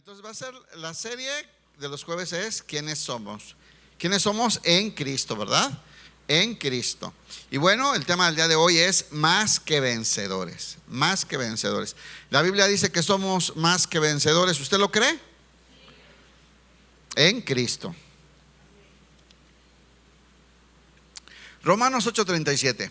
Entonces va a ser la serie de los jueves es ¿quiénes somos? ¿Quiénes somos en Cristo, verdad? En Cristo. Y bueno, el tema del día de hoy es más que vencedores. Más que vencedores. La Biblia dice que somos más que vencedores. ¿Usted lo cree? En Cristo. Romanos 8:37.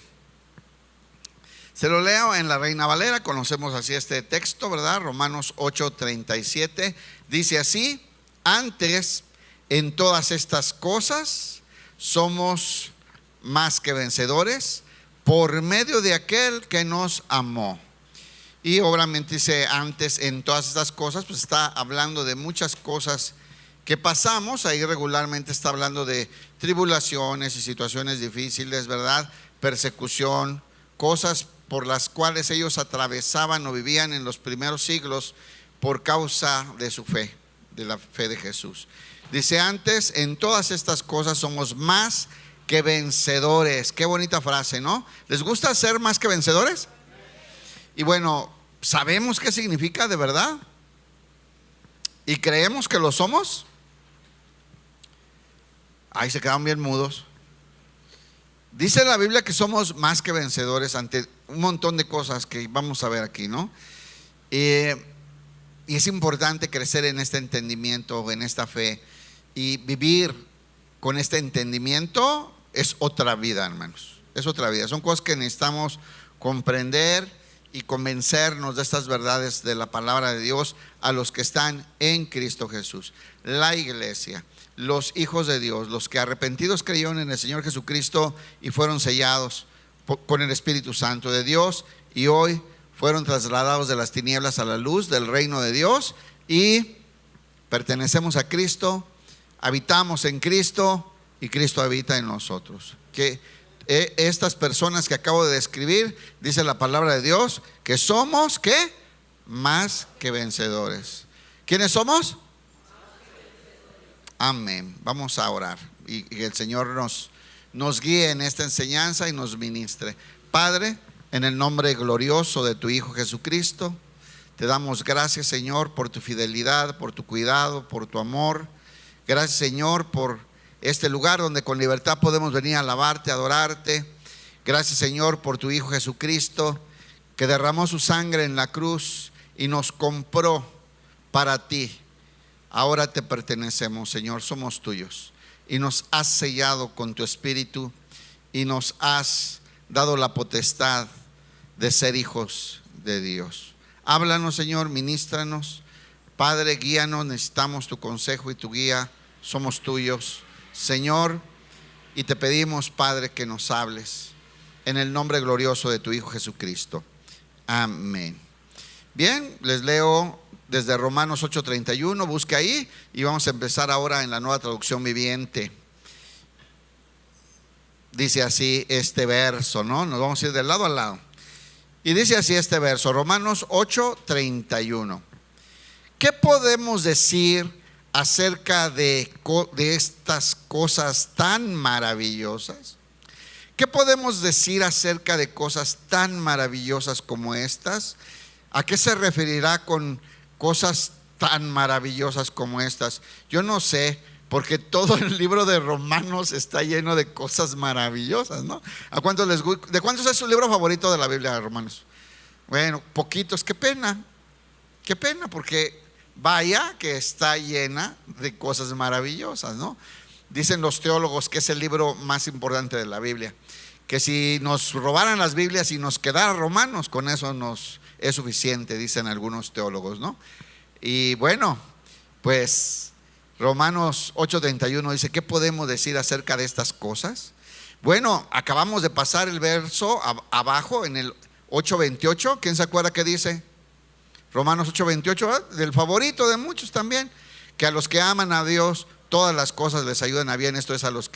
Se lo leo en la Reina Valera, conocemos así este texto, ¿verdad? Romanos 8:37 dice así: antes en todas estas cosas somos más que vencedores por medio de aquel que nos amó. Y obviamente dice antes en todas estas cosas, pues está hablando de muchas cosas que pasamos. Ahí regularmente está hablando de tribulaciones y situaciones difíciles, ¿verdad? Persecución, cosas por las cuales ellos atravesaban o vivían en los primeros siglos por causa de su fe, de la fe de Jesús. Dice antes en todas estas cosas somos más que vencedores. Qué bonita frase, ¿no? ¿Les gusta ser más que vencedores? Y bueno, ¿sabemos qué significa de verdad? ¿Y creemos que lo somos? Ahí se quedaron bien mudos. Dice la Biblia que somos más que vencedores ante un montón de cosas que vamos a ver aquí, ¿no? Y es importante crecer en este entendimiento, en esta fe, y vivir con este entendimiento. Es otra vida, hermanos. Es otra vida. Son cosas que necesitamos comprender y convencernos de estas verdades de la palabra de Dios a los que están en Cristo Jesús. La iglesia, los hijos de Dios, los que arrepentidos creyeron en el Señor Jesucristo y fueron sellados con el Espíritu Santo de Dios, y hoy fueron trasladados de las tinieblas a la luz del reino de Dios, y pertenecemos a Cristo, habitamos en Cristo y Cristo habita en nosotros. Que estas personas que acabo de describir, dice la palabra de Dios, que somos ¿qué? Más que vencedores. ¿Quiénes somos? Amén. Vamos a orar y que el Señor nos guíe en esta enseñanza y nos ministre. Padre, en el nombre glorioso de tu Hijo Jesucristo, te damos gracias, Señor, por tu fidelidad, por tu cuidado, por tu amor. Gracias, Señor, por este lugar donde con libertad podemos venir a alabarte, a adorarte. Gracias, Señor, por tu Hijo Jesucristo, que derramó su sangre en la cruz y nos compró para ti. Ahora te pertenecemos, Señor, somos tuyos, y nos has sellado con tu Espíritu y nos has dado la potestad de ser hijos de Dios. Háblanos, Señor, ministranos. Padre, guíanos, necesitamos tu consejo y tu guía, somos tuyos, Señor, y te pedimos, Padre, que nos hables en el nombre glorioso de tu Hijo Jesucristo. Amén. Bien, les leo desde Romanos 8:31, busque ahí, y vamos a empezar ahora en la Nueva Traducción Viviente. Dice así este verso, ¿no? Nos vamos a ir de lado a lado. Y dice así este verso, Romanos 8:31. ¿Qué podemos decir acerca de estas cosas tan maravillosas? ¿Qué podemos decir acerca de cosas tan maravillosas como estas? ¿A qué se referirá con cosas tan maravillosas como estas? Yo no sé, porque todo el libro de Romanos está lleno de cosas maravillosas, ¿no? ¿De cuántos es su libro favorito de la Biblia de Romanos? Bueno, poquitos. Qué pena, porque vaya que está llena de cosas maravillosas, ¿no? Dicen los teólogos que es el libro más importante de la Biblia, que si nos robaran las Biblias y nos quedara Romanos, con eso nos es suficiente, dicen algunos teólogos, ¿no? Y bueno, pues Romanos 8:31 dice, ¿qué podemos decir acerca de estas cosas? Bueno, acabamos de pasar el verso abajo en el 8:28. ¿Quién se acuerda qué dice? Romanos 8:28, del favorito de muchos también, que a los que aman a Dios todas las cosas les ayudan a bien. Esto es a los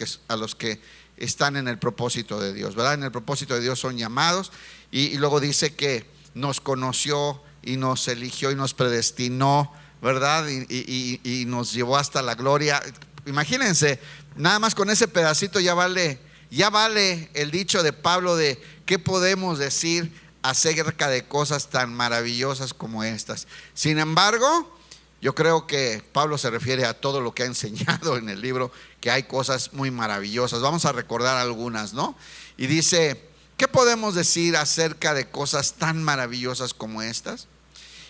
que están en el propósito de Dios, ¿verdad? En el propósito de Dios son llamados. Y luego dice que nos conoció y nos eligió y nos predestinó, ¿verdad? Y nos llevó hasta la gloria. Imagínense, nada más con ese pedacito ya vale el dicho de Pablo de qué podemos decir acerca de cosas tan maravillosas como estas. Sin embargo, Yo creo que Pablo se refiere a todo lo que ha enseñado en el libro, que hay cosas muy maravillosas. Vamos a recordar algunas, ¿no? Y dice, ¿qué podemos decir acerca de cosas tan maravillosas como estas?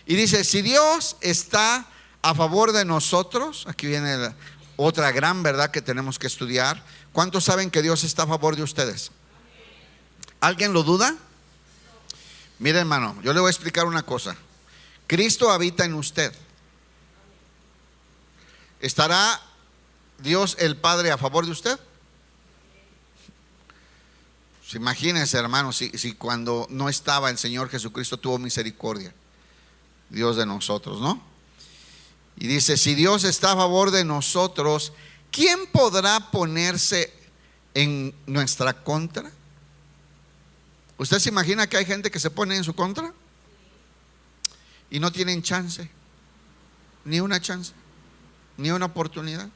Y dice, si Dios está a favor de nosotros, aquí viene otra gran verdad que tenemos que estudiar. ¿Cuántos saben que Dios está a favor de ustedes? ¿Alguien lo duda? Mire, hermano, yo le voy a explicar una cosa. Cristo habita en usted. ¿Estará Dios el Padre a favor de usted? Pues imagínense, hermano, si cuando no estaba el Señor Jesucristo tuvo misericordia, Dios de nosotros, ¿no? Y dice, si Dios está a favor de nosotros, ¿quién podrá ponerse en nuestra contra? ¿Usted se imagina que hay gente que se pone en su contra? Y no tienen chance, ni una chance, ni una oportunidad.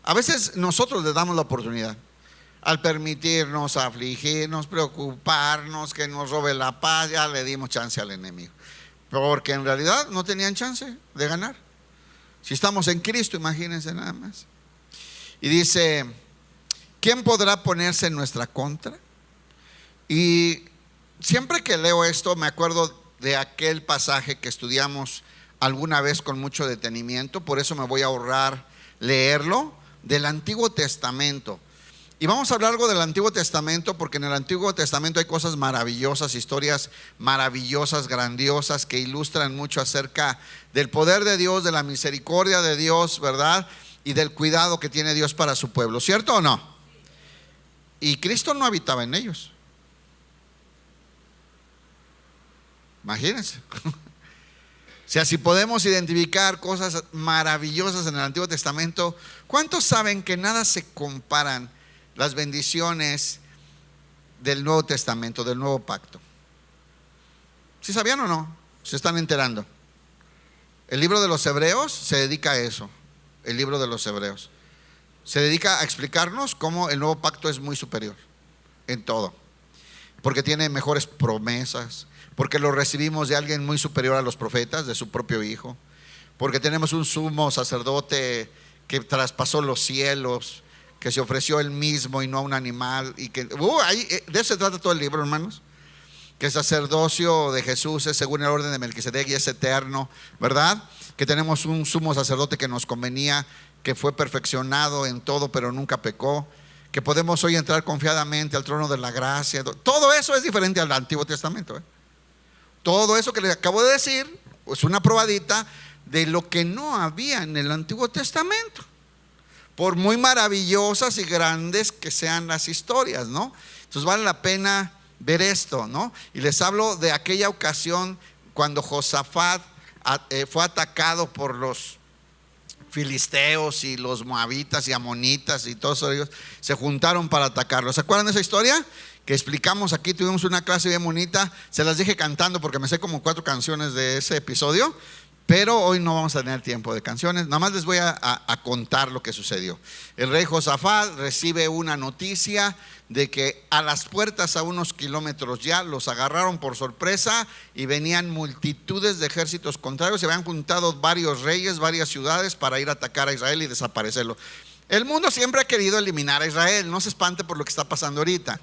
A veces nosotros le damos la oportunidad al permitirnos afligirnos, preocuparnos, que nos robe la paz. Ya le dimos chance al enemigo, porque en realidad no tenían chance de ganar. Si estamos en Cristo, imagínense nada más. Y dice, ¿quién podrá ponerse en nuestra contra? Y siempre que leo esto me acuerdo de aquel pasaje que estudiamos alguna vez con mucho detenimiento. Por eso me voy a ahorrar leerlo, del Antiguo Testamento. Y vamos a hablar algo del Antiguo Testamento, porque en el Antiguo Testamento hay cosas maravillosas, historias maravillosas, grandiosas, que ilustran mucho acerca del poder de Dios, de la misericordia de Dios, ¿verdad? Y del cuidado que tiene Dios para su pueblo, ¿cierto o no? Y Cristo no habitaba en ellos. Imagínense. O sea, si podemos identificar cosas maravillosas en el Antiguo Testamento, ¿cuántos saben que nada se comparan las bendiciones del Nuevo Testamento, del Nuevo Pacto? ¿Sí sabían o no? ¿Se están enterando? El libro de los Hebreos se dedica a eso. El libro de los Hebreos se dedica a explicarnos cómo el Nuevo Pacto es muy superior en todo, porque tiene mejores promesas, porque lo recibimos de alguien muy superior a los profetas, de su propio Hijo, porque tenemos un sumo sacerdote que traspasó los cielos, que se ofreció él mismo y no a un animal, y que de eso se trata todo el libro, hermanos. Que el sacerdocio de Jesús es según el orden de Melquisedec y es eterno, ¿verdad? Que tenemos un sumo sacerdote que nos convenía, que fue perfeccionado en todo pero nunca pecó, que podemos hoy entrar confiadamente al trono de la gracia. Todo eso es diferente al Antiguo Testamento, ¿eh? Todo eso que les acabo de decir es una probadita de lo que no había en el Antiguo Testamento, por muy maravillosas y grandes que sean las historias, ¿no? Entonces vale la pena ver esto, ¿no? Y les hablo de aquella ocasión cuando Josafat fue atacado por los filisteos y los moabitas y amonitas, y todos ellos se juntaron para atacarlo. ¿Se acuerdan de esa historia? Que explicamos aquí, tuvimos una clase bien bonita. Se las dije cantando porque me sé como 4 canciones de ese episodio, pero hoy no vamos a tener tiempo de canciones. Nada más les voy a contar lo que sucedió. El rey Josafat recibe una noticia de que a las puertas, a unos kilómetros ya, los agarraron por sorpresa y venían multitudes de ejércitos contrarios. Se habían juntado varios reyes, varias ciudades para ir a atacar a Israel y desaparecerlo. El mundo siempre ha querido eliminar a Israel. No se espante por lo que está pasando ahorita.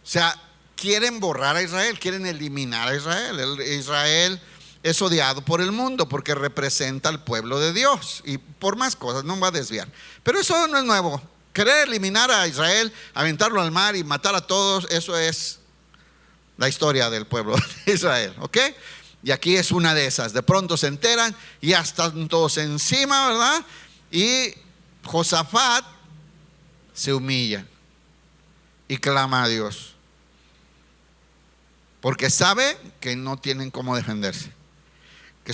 O sea, quieren borrar a Israel, quieren eliminar a Israel. Israel es odiado por el mundo porque representa al pueblo de Dios y por más cosas, no me va a desviar. Pero eso no es nuevo. Querer eliminar a Israel, aventarlo al mar y matar a todos, eso es la historia del pueblo de Israel, ¿ok? Y aquí es una de esas. De pronto se enteran y ya están todos encima, ¿verdad? Y Josafat se humilla y clama a Dios, porque sabe que no tienen cómo defenderse, que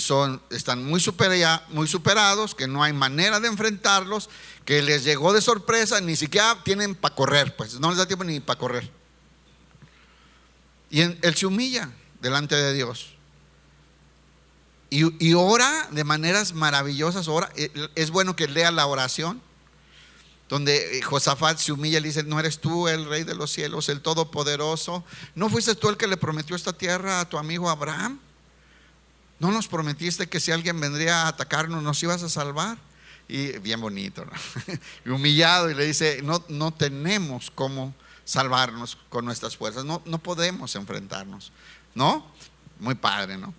están muy superados, que no hay manera de enfrentarlos, que les llegó de sorpresa, ni siquiera tienen para correr, pues no les da tiempo ni para correr. Y él se humilla delante de Dios y ora de maneras maravillosas. Es bueno que lea la oración donde Josafat se humilla y le dice: ¿no eres tú el rey de los cielos, el todopoderoso? ¿No fuiste tú el que le prometió esta tierra a tu amigo Abraham? ¿no nos prometiste que si alguien vendría a atacarnos nos ibas a salvar? Y bien bonito, ¿no? Y humillado, y le dice, no tenemos cómo salvarnos con nuestras fuerzas, no podemos enfrentarnos, ¿no? Muy padre, ¿no?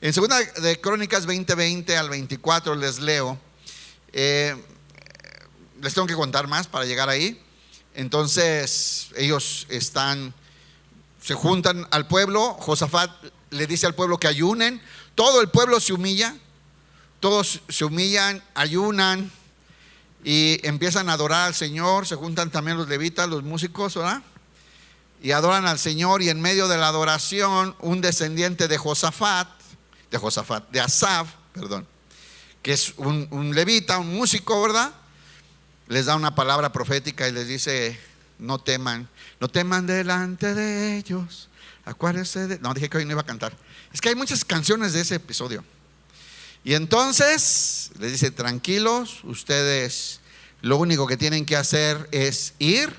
En segunda de Crónicas 20 al 24 les leo, les tengo que contar más para llegar ahí. Entonces ellos se juntan al pueblo. Josafat le dice al pueblo que ayunen. Todo el pueblo se humilla, todos se humillan, ayunan y empiezan a adorar al Señor. Se juntan también los levitas, los músicos, ¿verdad? Y adoran al Señor. Y en medio de la adoración, un descendiente de Asaf, que es un levita, un músico, ¿verdad? Les da una palabra profética y les dice: no teman delante de ellos. Acuérdense de... No, dije que hoy no iba a cantar. Es que hay muchas canciones de ese episodio. Y entonces les dice: tranquilos, ustedes lo único que tienen que hacer es ir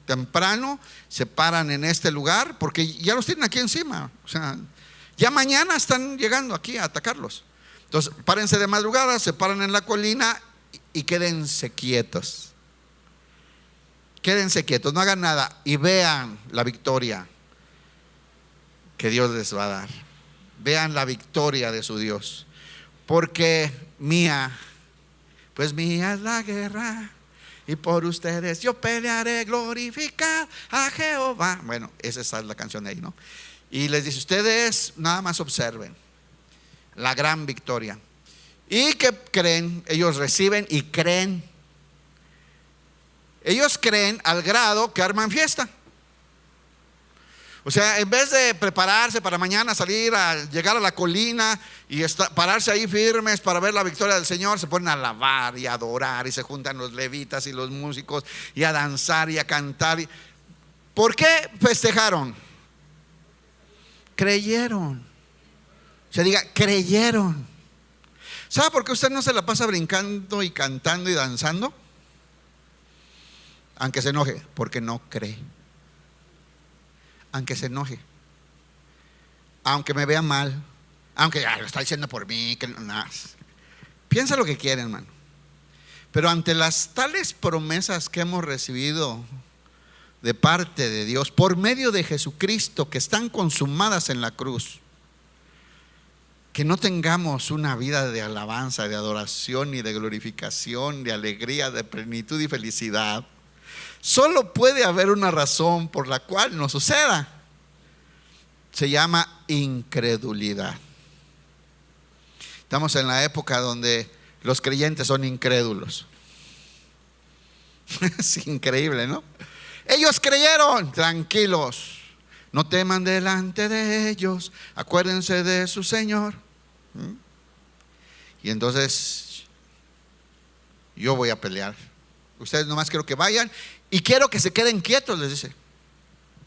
temprano, se paran en este lugar, porque ya los tienen aquí encima. O sea, ya mañana están llegando aquí a atacarlos. Entonces, párense de madrugada, se paran en la colina y quédense quietos. Quédense quietos, no hagan nada y vean la victoria que Dios les va a dar. Vean la victoria de su Dios. Porque mía es la guerra, y por ustedes yo pelearé, glorificar a Jehová. Bueno, esa es la canción de ahí, ¿no? Y les dice: ustedes nada más observen la gran victoria. ¿Y qué creen? Ellos reciben y creen. Ellos creen al grado que arman fiesta. O sea, en vez de prepararse para mañana llegar a la colina y pararse ahí firmes para ver la victoria del Señor, se ponen a alabar y a adorar, y se juntan los levitas y los músicos y a danzar y a cantar. ¿Por qué festejaron? Creyeron. Se diga, creyeron. ¿Sabe por qué usted no se la pasa brincando y cantando y danzando? Aunque se enoje, porque no cree. Aunque se enoje, aunque me vea mal, aunque lo está diciendo por mí, que nada. Piensa lo que quiere, hermano. Pero ante las tales promesas que hemos recibido de parte de Dios por medio de Jesucristo, que están consumadas en la cruz, que no tengamos una vida de alabanza, de adoración y de glorificación, de alegría, de plenitud y felicidad. Solo puede haber una razón por la cual no suceda. Se llama incredulidad. Estamos en la época donde los creyentes son incrédulos. Es increíble, ¿no? Ellos creyeron, tranquilos, no teman delante de ellos, acuérdense de su Señor. Y entonces yo voy a pelear. Ustedes nomás quiero que vayan y quiero que se queden quietos, les dice.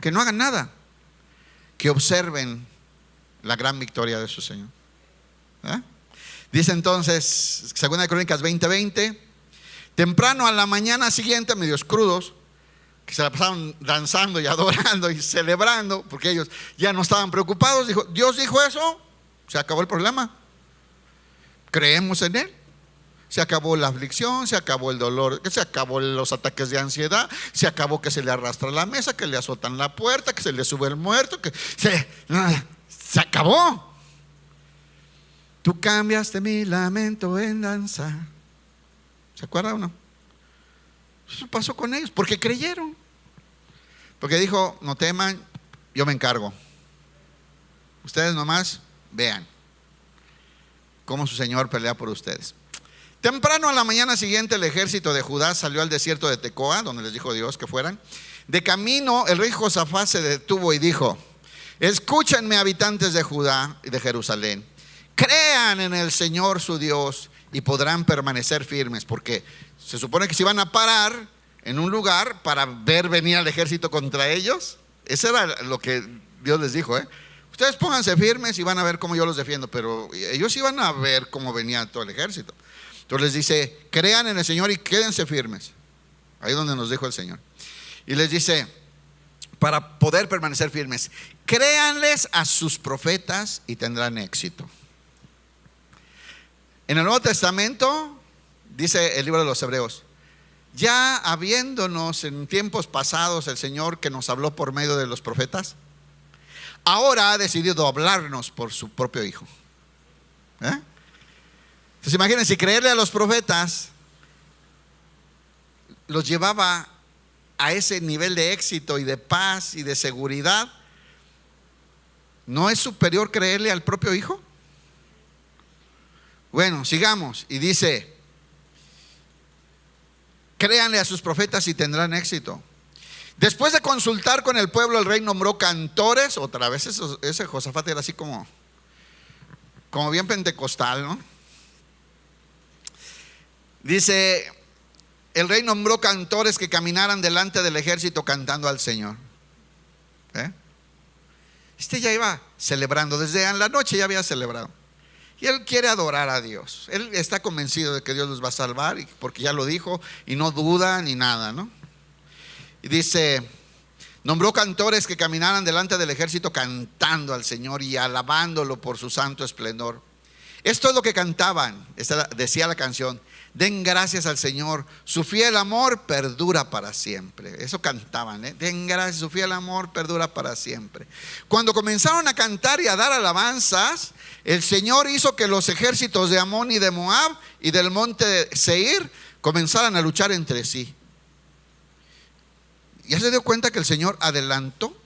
Que no hagan nada, que observen la gran victoria de su Señor. Dice entonces, segunda de Crónicas 20:20, temprano a la mañana siguiente, medios crudos, que se la pasaron danzando y adorando y celebrando, porque ellos ya no estaban preocupados. Dijo: Dios dijo eso, se acabó el problema, creemos en Él. Se acabó la aflicción, se acabó el dolor, se acabó los ataques de ansiedad, se acabó que se le arrastra la mesa, que le azotan la puerta, que se le sube el muerto, que se acabó. Tú cambiaste mi lamento en danza. ¿Se acuerda o no? Eso pasó con ellos, porque creyeron. Porque dijo: no teman, yo me encargo. Ustedes nomás vean cómo su Señor pelea por ustedes. Temprano a la mañana siguiente, el ejército de Judá salió al desierto de Tecoa, donde les dijo Dios que fueran. De camino, el rey Josafat se detuvo y dijo: escúchenme, habitantes de Judá y de Jerusalén, crean en el Señor su Dios y podrán permanecer firmes, porque se supone que se iban a parar en un lugar para ver venir al ejército contra ellos. Eso era lo que Dios les dijo, ustedes pónganse firmes y van a ver cómo yo los defiendo. Pero ellos iban a ver cómo venía todo el ejército. Entonces les dice: crean en el Señor y quédense firmes. Ahí donde nos dijo el Señor. Y les dice: para poder permanecer firmes, créanles a sus profetas y tendrán éxito. En el Nuevo Testamento, dice el libro de los Hebreos, ya habiéndonos en tiempos pasados el Señor que nos habló por medio de los profetas, ahora ha decidido hablarnos por su propio Hijo. Entonces imagínense, creerle a los profetas los llevaba a ese nivel de éxito y de paz y de seguridad. ¿No es superior creerle al propio Hijo? Bueno, sigamos. Y dice: créanle a sus profetas y tendrán éxito. Después de consultar con el pueblo, el rey nombró cantores. Otra vez ese Josafat era así como bien pentecostal, ¿no? Dice: el rey nombró cantores que caminaran delante del ejército cantando al Señor. Este ya iba celebrando, desde la noche ya había celebrado. Y él quiere adorar a Dios. Él está convencido de que Dios los va a salvar, porque ya lo dijo, y no duda ni nada, ¿no? Y dice: nombró cantores que caminaran delante del ejército cantando al Señor y alabándolo por su santo esplendor. Esto es lo que cantaban. Decía la canción: den gracias al Señor, su fiel amor perdura para siempre. Eso cantaban, den gracias, su fiel amor perdura para siempre. Cuando comenzaron a cantar y a dar alabanzas, el Señor hizo que los ejércitos de Amón y de Moab y del monte Seir comenzaran a luchar entre sí. ¿Ya se dio cuenta que el Señor adelantó?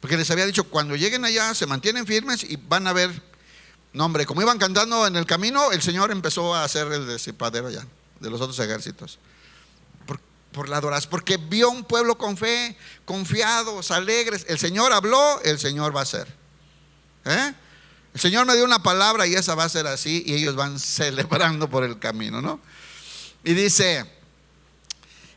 Porque les había dicho: cuando lleguen allá se mantienen firmes y van a ver. No, hombre, como iban cantando en el camino, el Señor empezó a hacer el disipadero ya de los otros ejércitos. Por la adoración, porque vio un pueblo con fe, confiados, alegres. El Señor habló, el Señor va a hacer. El Señor me dio una palabra y esa va a ser así, y ellos van celebrando por el camino, ¿no? Y dice: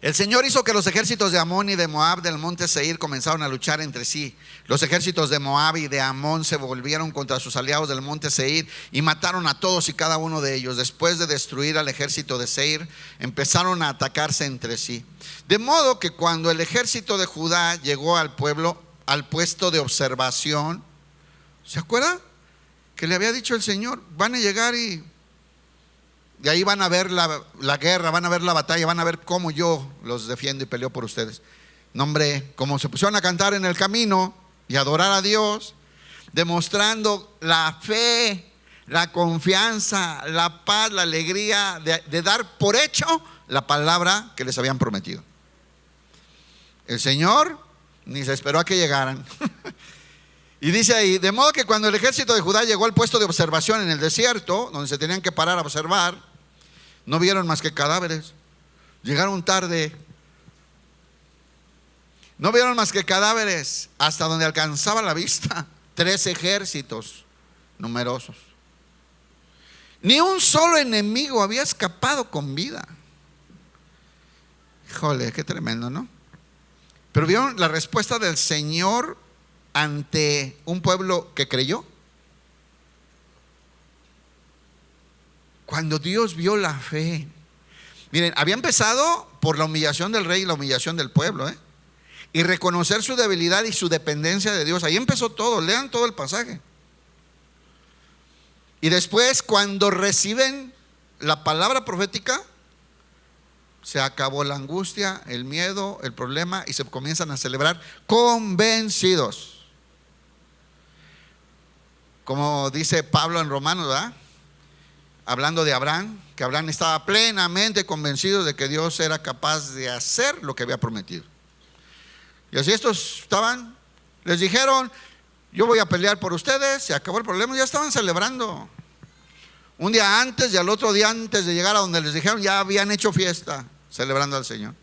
el Señor hizo que los ejércitos de Amón y de Moab del monte Seir comenzaron a luchar entre sí. Los ejércitos de Moab y de Amón se volvieron contra sus aliados del monte Seir y mataron a todos y cada uno de ellos. Después de destruir al ejército de Seir, empezaron a atacarse entre sí. De modo que cuando el ejército de Judá llegó al pueblo, al puesto de observación, ¿se acuerda? Que le había dicho el Señor: van a llegar y ahí van a ver la guerra, van a ver la batalla, van a ver cómo yo los defiendo y peleo por ustedes. No, hombre, como se pusieron a cantar en el camino y adorar a Dios, demostrando la fe, la confianza, la paz, la alegría de dar por hecho la palabra que les habían prometido. El Señor ni se esperó a que llegaran. Y dice ahí: de modo que cuando el ejército de Judá llegó al puesto de observación en el desierto, donde se tenían que parar a observar, no vieron más que cadáveres. Llegaron tarde. No vieron más que cadáveres hasta donde alcanzaba la vista 3 ejércitos numerosos. Ni un solo enemigo había escapado con vida. Híjole, qué tremendo, ¿no? Pero vieron la respuesta del Señor ante un pueblo que creyó. Cuando Dios vio la fe, miren, había empezado por la humillación del rey y la humillación del pueblo, y reconocer su debilidad y su dependencia de Dios. Ahí empezó todo. Lean todo el pasaje. Y después, cuando reciben la palabra profética, se acabó la angustia, el miedo, el problema, y se comienzan a celebrar convencidos. Como dice Pablo en Romanos, ¿verdad? Hablando de Abraham, que Abraham estaba plenamente convencido de que Dios era capaz de hacer lo que había prometido. Y así estos estaban, les dijeron: yo voy a pelear por ustedes, se acabó el problema. Ya estaban celebrando. Un día antes y al otro día antes de llegar a donde les dijeron, ya habían hecho fiesta celebrando al Señor.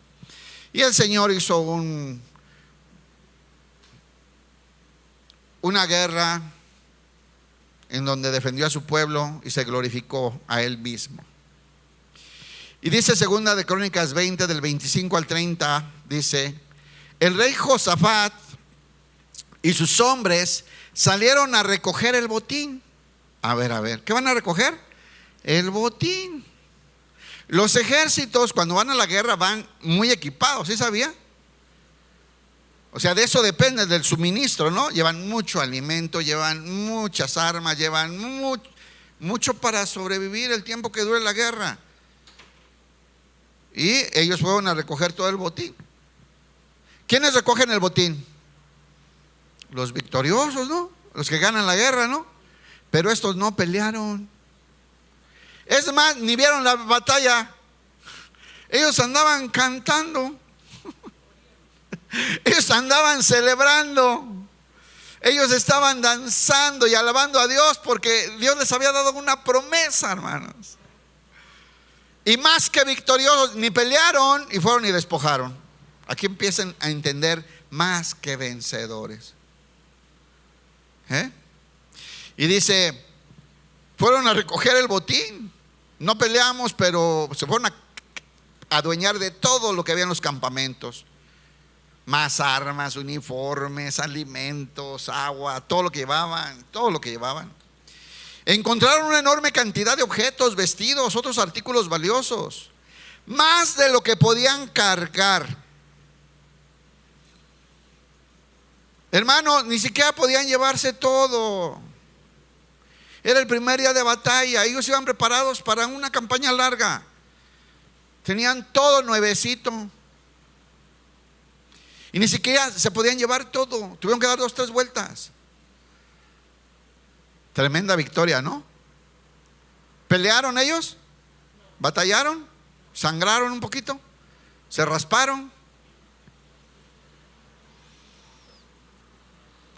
Y el Señor hizo una guerra en donde defendió a su pueblo y se glorificó a él mismo. Y dice segunda de Crónicas 20 del 25 al 30, dice: el rey Josafat y sus hombres salieron a recoger el botín. A ver, ¿qué van a recoger? El botín. Los ejércitos cuando van a la guerra van muy equipados, ¿sí sabía? O sea, de eso depende del suministro, ¿no? Llevan mucho alimento, llevan muchas armas, llevan mucho para sobrevivir el tiempo que dure la guerra. Y ellos fueron a recoger todo el botín. ¿Quiénes recogen el botín? Los victoriosos, ¿no? Los que ganan la guerra, ¿no? Pero estos no pelearon. Es más, ni vieron la batalla. Ellos andaban cantando. Ellos andaban celebrando. Ellos estaban danzando y alabando a Dios porque Dios les había dado una promesa, hermanos. Y más que victoriosos, ni pelearon y fueron y despojaron. Aquí empiezan a entender más que vencedores. Y dice, fueron a recoger el botín. No peleamos, pero se fueron a adueñar de todo lo que había en los campamentos. Más armas, uniformes, alimentos, agua, todo lo que llevaban. Encontraron una enorme cantidad de objetos, vestidos, otros artículos valiosos, más de lo que podían cargar. Hermano, ni siquiera podían llevarse todo. Era el primer día de batalla. Ellos iban preparados para una campaña larga. Tenían todo nuevecito. Y ni siquiera se podían llevar todo. Tuvieron que dar 2 o 3 vueltas. Tremenda victoria, ¿no? ¿Pelearon ellos? ¿Batallaron? ¿Sangraron un poquito? ¿Se rasparon?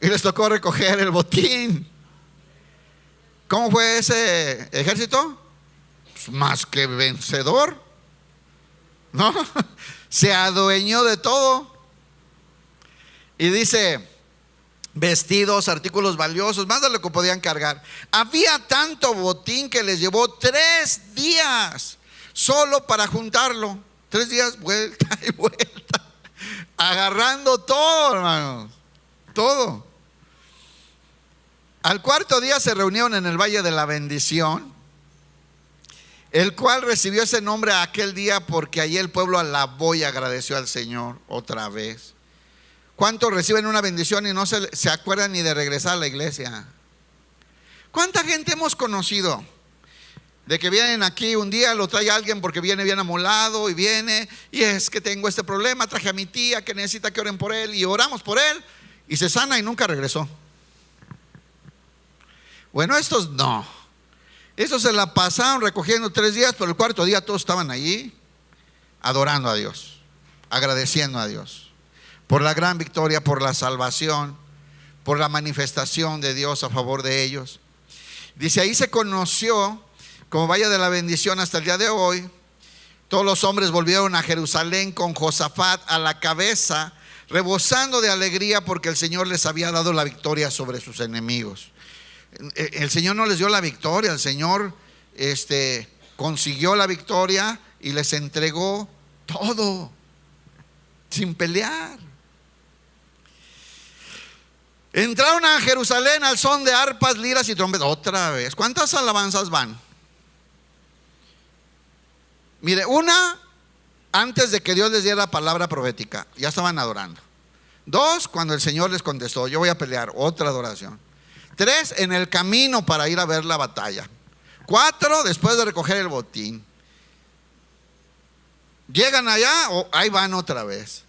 Y les tocó recoger el botín. ¿Cómo fue ese ejército? Pues más que vencedor, ¿no? Se adueñó de todo. Y dice, vestidos, artículos valiosos, más de lo que podían cargar. Había tanto botín que les llevó 3 días solo para juntarlo. 3 días vuelta y vuelta, agarrando todo, hermanos, todo. Al 4.º día se reunieron en el Valle de la Bendición, el cual recibió ese nombre aquel día porque allí el pueblo alabó y agradeció al Señor otra vez. ¿Cuántos reciben una bendición y no se acuerdan ni de regresar a la iglesia? ¿Cuánta gente hemos conocido? De que vienen aquí un día, lo trae alguien porque viene bien amolado y viene, y es que tengo este problema, traje a mi tía que necesita que oren por él, y oramos por él, y se sana y nunca regresó. Bueno, estos no. Estos se la pasaron recogiendo 3 días, pero el 4.º día todos estaban allí adorando a Dios, agradeciendo a Dios por la gran victoria, por la salvación, por la manifestación de Dios a favor de ellos. Dice, ahí se conoció como Valle de la Bendición hasta el día de hoy. Todos los hombres volvieron a Jerusalén con Josafat a la cabeza, rebosando de alegría porque el Señor les había dado la victoria sobre sus enemigos. El Señor no les dio la victoria, el Señor consiguió la victoria y les entregó todo, sin pelear. Entraron a Jerusalén al son de arpas, liras y trompetas. Otra vez, ¿cuántas alabanzas van? Mire, una, antes de que Dios les diera la palabra profética, ya estaban adorando. 2, cuando el Señor les contestó, yo voy a pelear, otra adoración. 3, en el camino para ir a ver la batalla. 4, después de recoger el botín. Llegan allá, ahí van otra vez.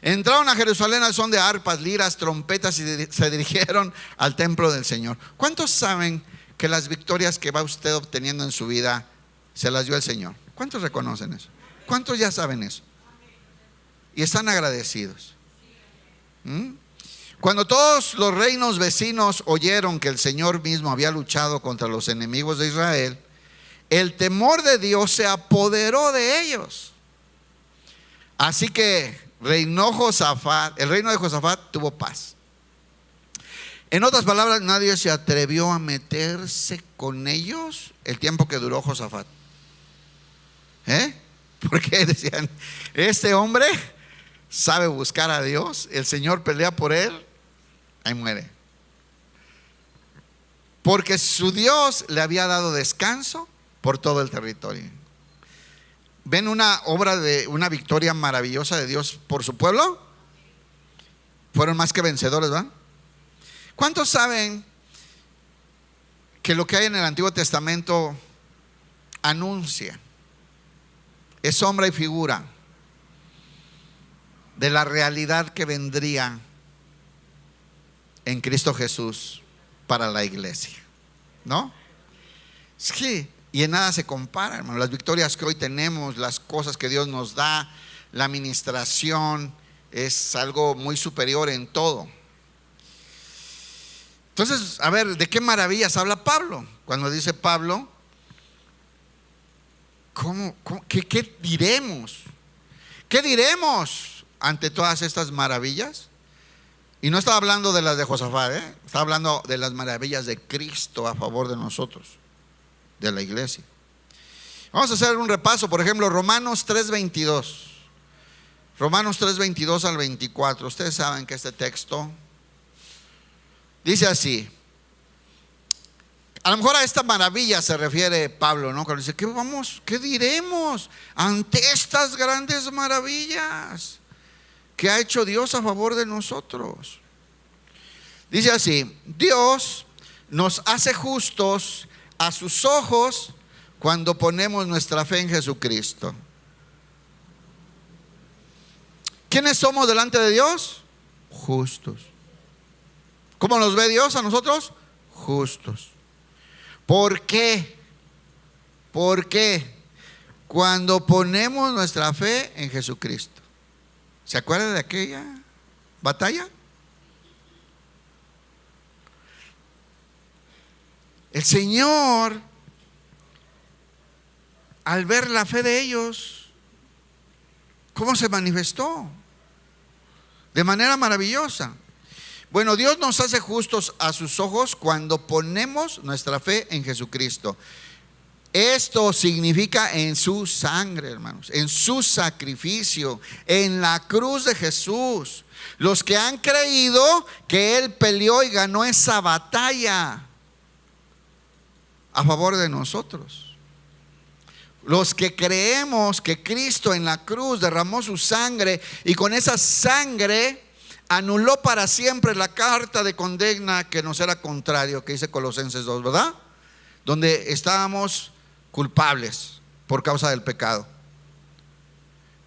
Entraron a Jerusalén al son de arpas, liras, trompetas y se dirigieron al templo del Señor. ¿Cuántos saben que las victorias que va usted obteniendo en su vida se las dio el Señor? ¿Cuántos reconocen eso? ¿Cuántos ya saben eso? Y están agradecidos. Cuando todos los reinos vecinos oyeron que el Señor mismo había luchado contra los enemigos de Israel, el temor de Dios se apoderó de ellos. Así que reinó Josafat, el reino de Josafat tuvo paz. En otras palabras, nadie se atrevió a meterse con ellos el tiempo que duró Josafat. Porque decían, este hombre sabe buscar a Dios, el Señor pelea por él, ahí muere. Porque su Dios le había dado descanso por todo el territorio. ¿Ven una obra de una victoria maravillosa de Dios por su pueblo? Fueron más que vencedores, ¿verdad? ¿Cuántos saben que lo que hay en el Antiguo Testamento anuncia, es sombra y figura de la realidad que vendría en Cristo Jesús para la iglesia? ¿No? Es que, y en nada se compara, hermano. Las victorias que hoy tenemos, las cosas que Dios nos da, la administración, es algo muy superior en todo. Entonces, a ver, ¿de qué maravillas habla Pablo? Cuando dice Pablo, ¿qué diremos? ¿Qué diremos ante todas estas maravillas? Y no estaba hablando de las de Josafat, estaba hablando de las maravillas de Cristo a favor de nosotros, de la iglesia. Vamos a hacer un repaso, por ejemplo, Romanos 3:22. Romanos 3:22 al 24. Ustedes saben que este texto dice así. A lo mejor a esta maravilla se refiere Pablo, ¿no? Cuando dice, ¿qué diremos ante estas grandes maravillas que ha hecho Dios a favor de nosotros? Dice así: Dios nos hace justos a sus ojos cuando ponemos nuestra fe en Jesucristo. ¿Quiénes somos delante de Dios? Justos. ¿Cómo nos ve Dios a nosotros? Justos. ¿Por qué? Porque cuando ponemos nuestra fe en Jesucristo. ¿Se acuerdan de aquella batalla? El Señor, al ver la fe de ellos, ¿cómo se manifestó? De manera maravillosa. Bueno, Dios nos hace justos a sus ojos cuando ponemos nuestra fe en Jesucristo. Esto significa en su sangre, hermanos, en su sacrificio, en la cruz de Jesús. Los que han creído que Él peleó y ganó esa batalla a favor de nosotros. Los que creemos que Cristo en la cruz derramó su sangre y con esa sangre anuló para siempre la carta de condena que nos era contrario, que dice Colosenses 2, ¿verdad? Donde estábamos culpables por causa del pecado.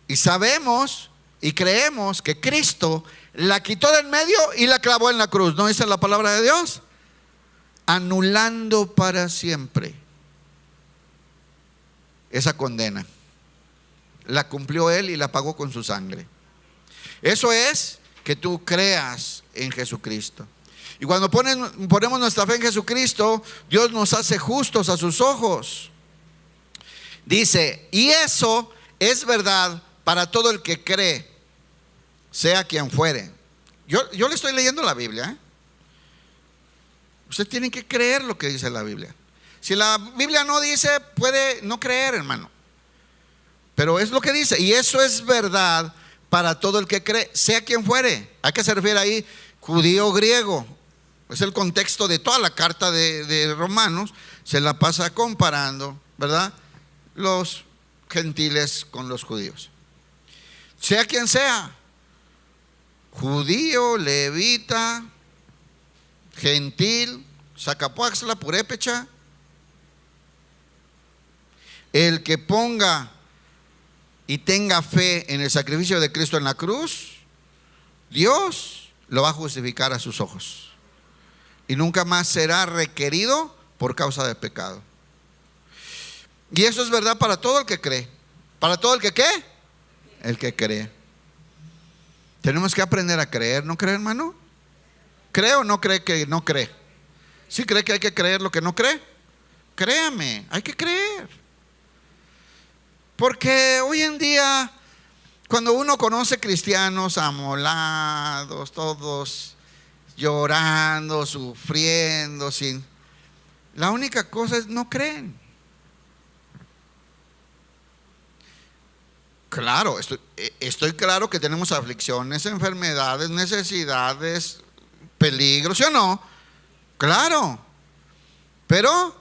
Y sabemos y creemos que Cristo la quitó de en medio y la clavó en la cruz. ¿No dice la palabra de Dios? Anulando para siempre esa condena. La cumplió Él y la pagó con su sangre. Eso es que tú creas en Jesucristo. Y cuando ponemos nuestra fe en Jesucristo, Dios nos hace justos a sus ojos. Dice, y eso es verdad para todo el que cree, sea quien fuere. Yo le estoy leyendo la Biblia, Usted tiene que creer lo que dice la Biblia. Si la Biblia no dice, puede no creer, hermano. Pero es lo que dice, y eso es verdad para todo el que cree, sea quien fuere. ¿A qué se refiere ahí? Judío o griego. Es el contexto de toda la carta de Romanos. Se la pasa comparando, ¿verdad? Los gentiles con los judíos. Sea quien sea, judío, levita, gentil, Zacapuaxtla, Purépecha, el que ponga y tenga fe en el sacrificio de Cristo en la cruz, Dios lo va a justificar a sus ojos y nunca más será requerido por causa del pecado. Y eso es verdad para todo el que cree. ¿Para todo el que qué? El que cree. Tenemos que aprender a creer, ¿no cree, hermano? ¿Cree o no cree que no cree? ¿Sí cree que hay que creer lo que no cree? Créame, hay que creer. Porque hoy en día, cuando uno conoce cristianos amolados, todos llorando, sufriendo, la única cosa es no creen. Claro, estoy claro que tenemos aflicciones, enfermedades, necesidades, peligros, ¿sí o no? Claro, pero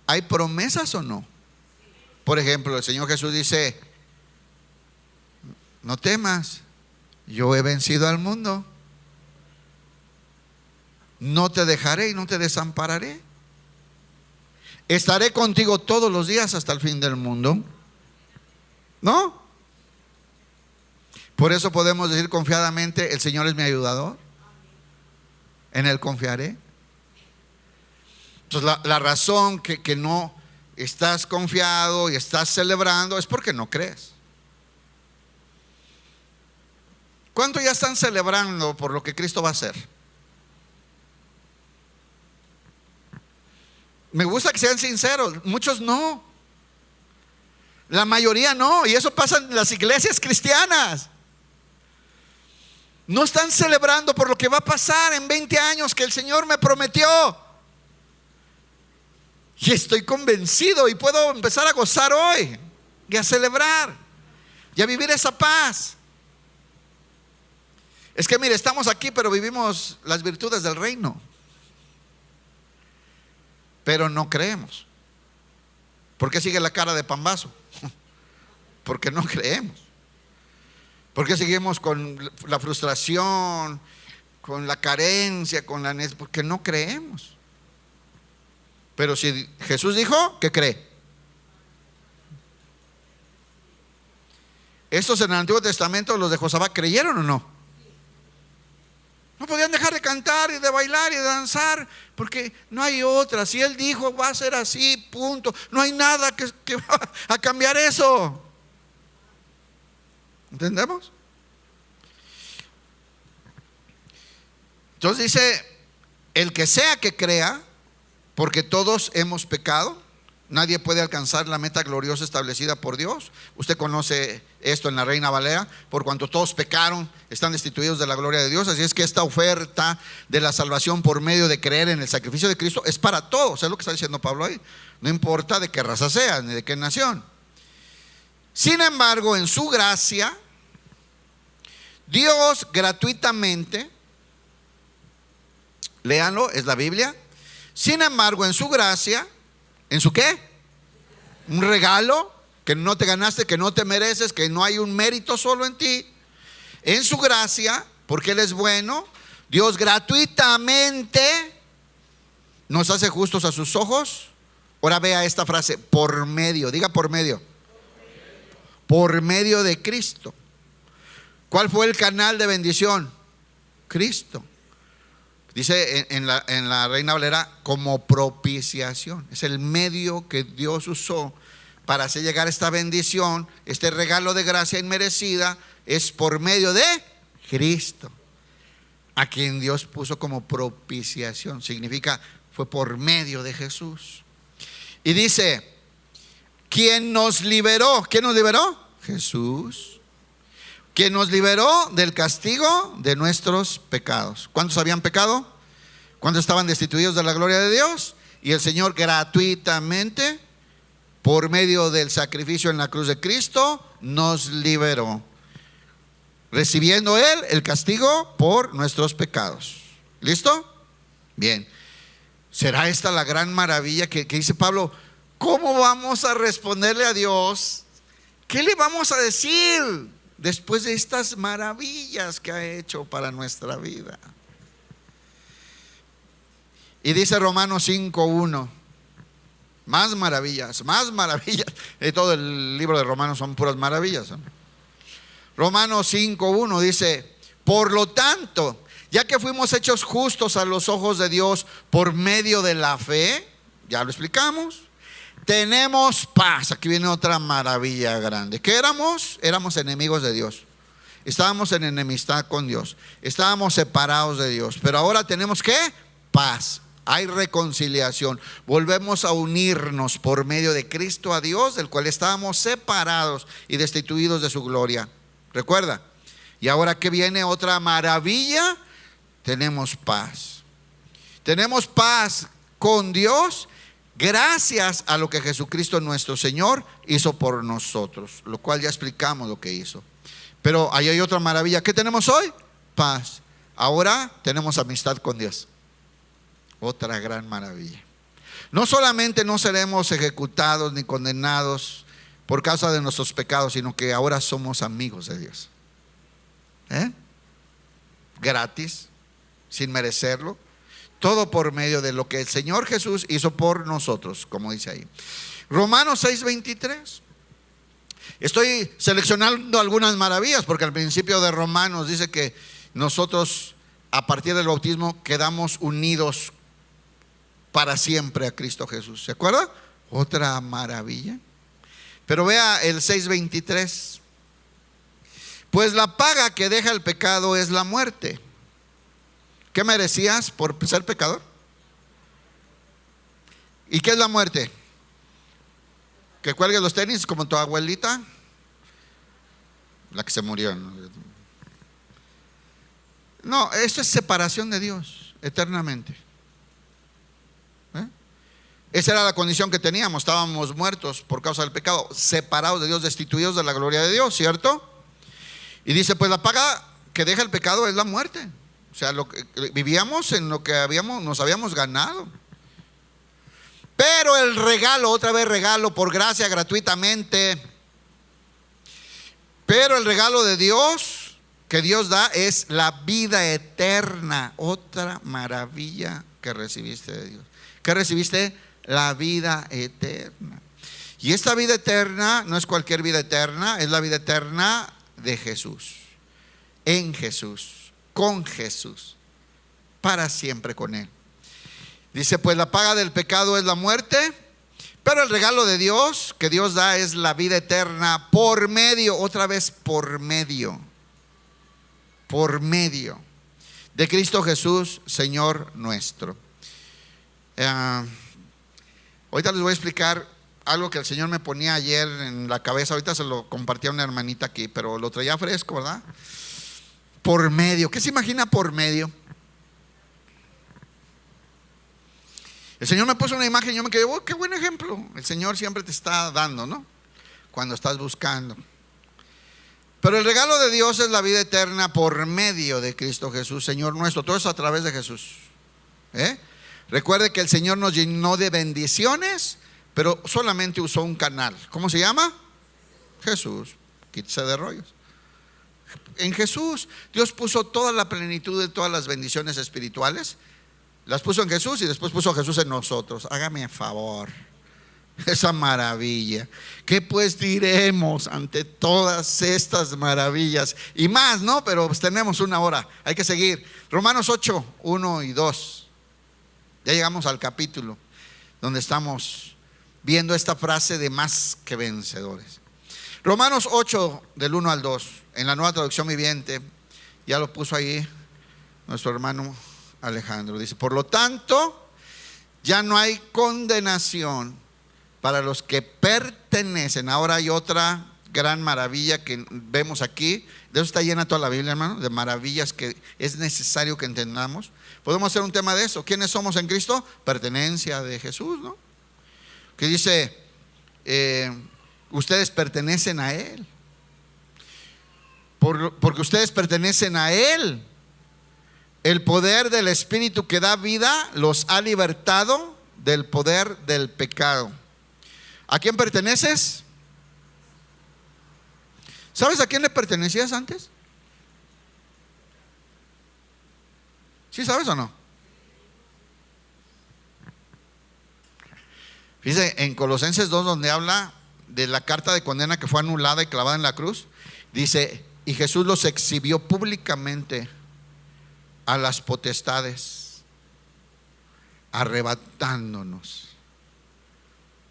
¿hay promesas o no? Por ejemplo, el Señor Jesús dice, no temas, yo he vencido al mundo. no te dejaré y no te desampararé. Estaré contigo todos los días hasta el fin del mundo. ¿No? Por eso podemos decir confiadamente: el Señor es mi ayudador, en Él confiaré. Entonces la razón que no estás confiado y estás celebrando es porque no crees. ¿Cuántos ya están celebrando por lo que Cristo va a hacer? Me gusta que sean sinceros. Muchos no. La mayoría no. Y eso pasa en las iglesias cristianas. No están celebrando por lo que va a pasar en 20 años que el Señor me prometió. Y estoy convencido y puedo empezar a gozar hoy y a celebrar y a vivir esa paz. Es que mire, estamos aquí pero vivimos las virtudes del reino, pero no creemos. ¿Por qué sigue la cara de pambazo? Porque no creemos. ¿Por qué seguimos con la frustración, con la carencia, con la necesidad? Porque no creemos. Pero si Jesús dijo, ¿qué cree? Estos en el Antiguo Testamento, los de Josafat, ¿creyeron o no? No podían dejar de cantar y de bailar y de danzar, porque no hay otra. Si Él dijo, va a ser así, punto. No hay nada que va a cambiar eso. ¿Entendemos? Entonces dice: el que sea que crea, porque todos hemos pecado, nadie puede alcanzar la meta gloriosa establecida por Dios. Usted conoce esto en la Reina Valera: por cuanto todos pecaron, están destituidos de la gloria de Dios. Así es que esta oferta de la salvación por medio de creer en el sacrificio de Cristo es para todos. Es lo que está diciendo Pablo ahí. No importa de qué raza seas ni de qué nación. Sin embargo, en su gracia, Dios gratuitamente, léanlo, es la Biblia. Sin embargo, en su gracia, ¿en su qué? Un regalo que no te ganaste, que no te mereces, que no hay un mérito solo en ti. En su gracia, porque Él es bueno, Dios gratuitamente nos hace justos a sus ojos. Ahora vea esta frase: por medio, diga por medio. Por medio de Cristo. ¿Cuál fue el canal de bendición? Cristo. Dice en la Reina Valera: como propiciación. Es el medio que Dios usó para hacer llegar esta bendición, este regalo de gracia inmerecida. Es por medio de Cristo, a quien Dios puso como propiciación. Significa, fue por medio de Jesús. Y dice: ¿quién nos liberó? ¿Quién nos liberó? Jesús. ¿Quién nos liberó del castigo de nuestros pecados? ¿Cuántos habían pecado? ¿Cuántos estaban destituidos de la gloria de Dios? Y el Señor gratuitamente, por medio del sacrificio en la cruz de Cristo, nos liberó, recibiendo Él el castigo por nuestros pecados. ¿Listo? Bien. ¿Será esta la gran maravilla que dice Pablo? ¿Cómo vamos a responderle a Dios? ¿Qué le vamos a decir después de estas maravillas que ha hecho para nuestra vida? Y dice Romanos 5:1, más maravillas, más maravillas. Todo el libro de Romanos son puras maravillas, ¿no? Romanos 5:1 dice: por lo tanto, ya que fuimos hechos justos a los ojos de Dios por medio de la fe, ya lo explicamos, tenemos paz. Aquí viene otra maravilla grande. ¿Qué éramos? Éramos enemigos de Dios. Estábamos en enemistad con Dios. Estábamos separados de Dios. Pero ahora tenemos ¿qué? Paz. Hay reconciliación. Volvemos a unirnos por medio de Cristo a Dios, del cual estábamos separados y destituidos de su gloria. ¿Recuerda? Y ahora que viene otra maravilla, tenemos paz. Tenemos paz con Dios gracias a lo que Jesucristo nuestro Señor hizo por nosotros, lo cual ya explicamos lo que hizo. Pero ahí hay otra maravilla. ¿Qué tenemos hoy? Paz. Ahora tenemos amistad con Dios. Otra gran maravilla. No solamente no seremos ejecutados ni condenados por causa de nuestros pecados, sino que ahora somos amigos de Dios. Gratis, sin merecerlo. Todo por medio de lo que el Señor Jesús hizo por nosotros, como dice ahí. Romanos 6:23. Estoy seleccionando algunas maravillas porque al principio de Romanos dice que nosotros a partir del bautismo quedamos unidos para siempre a Cristo Jesús. ¿Se acuerda? Otra maravilla. Pero vea el 6:23. Pues la paga que deja el pecado es la muerte. ¿Qué merecías por ser pecador? ¿Y qué es la muerte? ¿Que cuelgues los tenis como tu abuelita? La que se murió. No, esto es separación de Dios eternamente. Esa era la condición que teníamos. Estábamos muertos por causa del pecado, separados de Dios, destituidos de la gloria de Dios, ¿cierto? Y dice, pues la paga que deja el pecado es la muerte. O sea, lo que vivíamos en lo que nos habíamos ganado. Pero el regalo, otra vez regalo por gracia gratuitamente. Pero el regalo de Dios que Dios da es la vida eterna. Otra maravilla que recibiste de Dios. ¿Qué recibiste? La vida eterna. Y esta vida eterna no es cualquier vida eterna, es la vida eterna de Jesús, en Jesús, con Jesús, para siempre con Él. Dice, pues la paga del pecado es la muerte, pero el regalo de Dios que Dios da es la vida eterna por medio, otra vez por medio de Cristo Jesús, Señor nuestro. Ahorita les voy a explicar algo que el Señor me ponía ayer en la cabeza. Ahorita se lo compartía a una hermanita aquí, pero lo traía fresco, ¿verdad? Por medio. ¿Qué se imagina por medio? El Señor me puso una imagen y yo me quedé, oh, qué buen ejemplo. El Señor siempre te está dando, ¿no? Cuando estás buscando. Pero el regalo de Dios es la vida eterna por medio de Cristo Jesús, Señor nuestro. Todo eso a través de Jesús. Recuerde que el Señor nos llenó de bendiciones, pero solamente usó un canal. ¿Cómo se llama? Jesús. Quítese de rollos. En Jesús Dios puso toda la plenitud de todas las bendiciones espirituales. Las puso en Jesús y después puso a Jesús en nosotros. Hágame a favor. Esa maravilla. ¿Qué pues diremos ante todas estas maravillas? Y más, ¿no? Pero pues tenemos una hora. Hay que seguir. Romanos 8, 1 y 2. Ya llegamos al capítulo donde estamos viendo esta frase de más que vencedores. Romanos 8 del 1 al 2, en la Nueva Traducción Viviente, ya lo puso ahí nuestro hermano Alejandro. Dice, por lo tanto, ya no hay condenación para los que pertenecen. Ahora hay otra gran maravilla que vemos aquí. De eso está llena toda la Biblia, hermano, de maravillas que es necesario que entendamos. Podemos hacer un tema de eso. ¿Quiénes somos en Cristo? Pertenencia de Jesús, ¿no? Que dice, ustedes pertenecen a Él. Porque ustedes pertenecen a Él. El poder del Espíritu que da vida los ha libertado del poder del pecado. ¿A quién perteneces? ¿Sabes a quién le pertenecías antes? ¿Sí sabes o no? Fíjese, en Colosenses 2, donde habla de la carta de condena que fue anulada y clavada en la cruz, dice, y Jesús los exhibió públicamente a las potestades, arrebatándonos.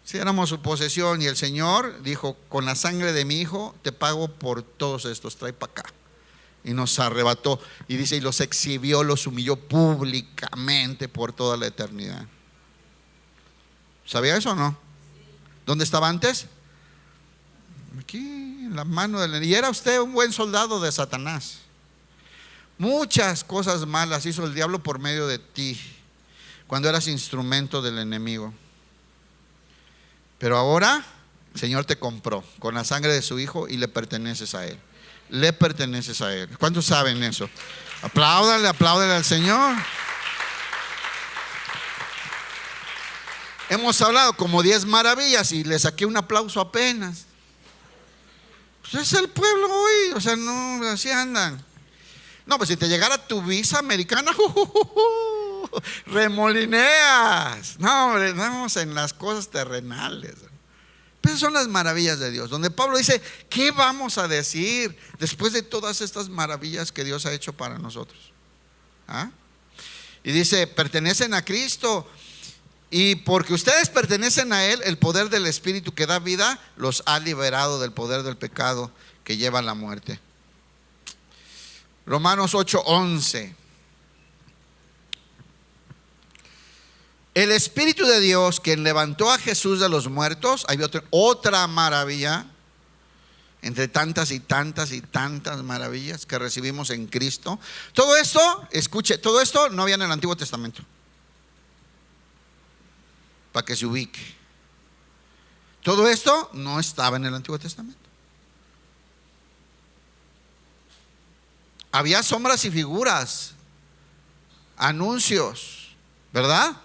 Si éramos su posesión, y el Señor dijo, con la sangre de mi hijo te pago por todos estos, trae para acá. Y nos arrebató, y dice, y los exhibió, los humilló públicamente por toda la eternidad. ¿Sabía eso o no? ¿Dónde estaba antes? Aquí, en la mano del... Y era usted un buen soldado de Satanás. Muchas cosas malas hizo el diablo por medio de ti, cuando eras instrumento del enemigo. Pero ahora el Señor te compró con la sangre de su hijo y le perteneces a Él. Le perteneces a Él. ¿Cuántos saben eso? Apláudale al Señor. Hemos hablado como 10 maravillas y le saqué un aplauso apenas. Pues es el pueblo hoy, o sea, no, así andan. No, pues si te llegara tu visa americana, remolineas. No, hombre, vamos en las cosas terrenales. Pero esas son las maravillas de Dios, donde Pablo dice: ¿qué vamos a decir después de todas estas maravillas que Dios ha hecho para nosotros? ¿Ah? Y dice: pertenecen a Cristo, y porque ustedes pertenecen a Él, el poder del Espíritu que da vida los ha liberado del poder del pecado que lleva a la muerte. Romanos 8:11. El Espíritu de Dios, quien levantó a Jesús de los muertos. Hay otra maravilla entre tantas y tantas y tantas maravillas que recibimos en Cristo. Todo esto, escuche, todo esto no había en el Antiguo Testamento, para que se ubique. Todo esto no estaba en el Antiguo Testamento. Había sombras y figuras, anuncios, ¿verdad?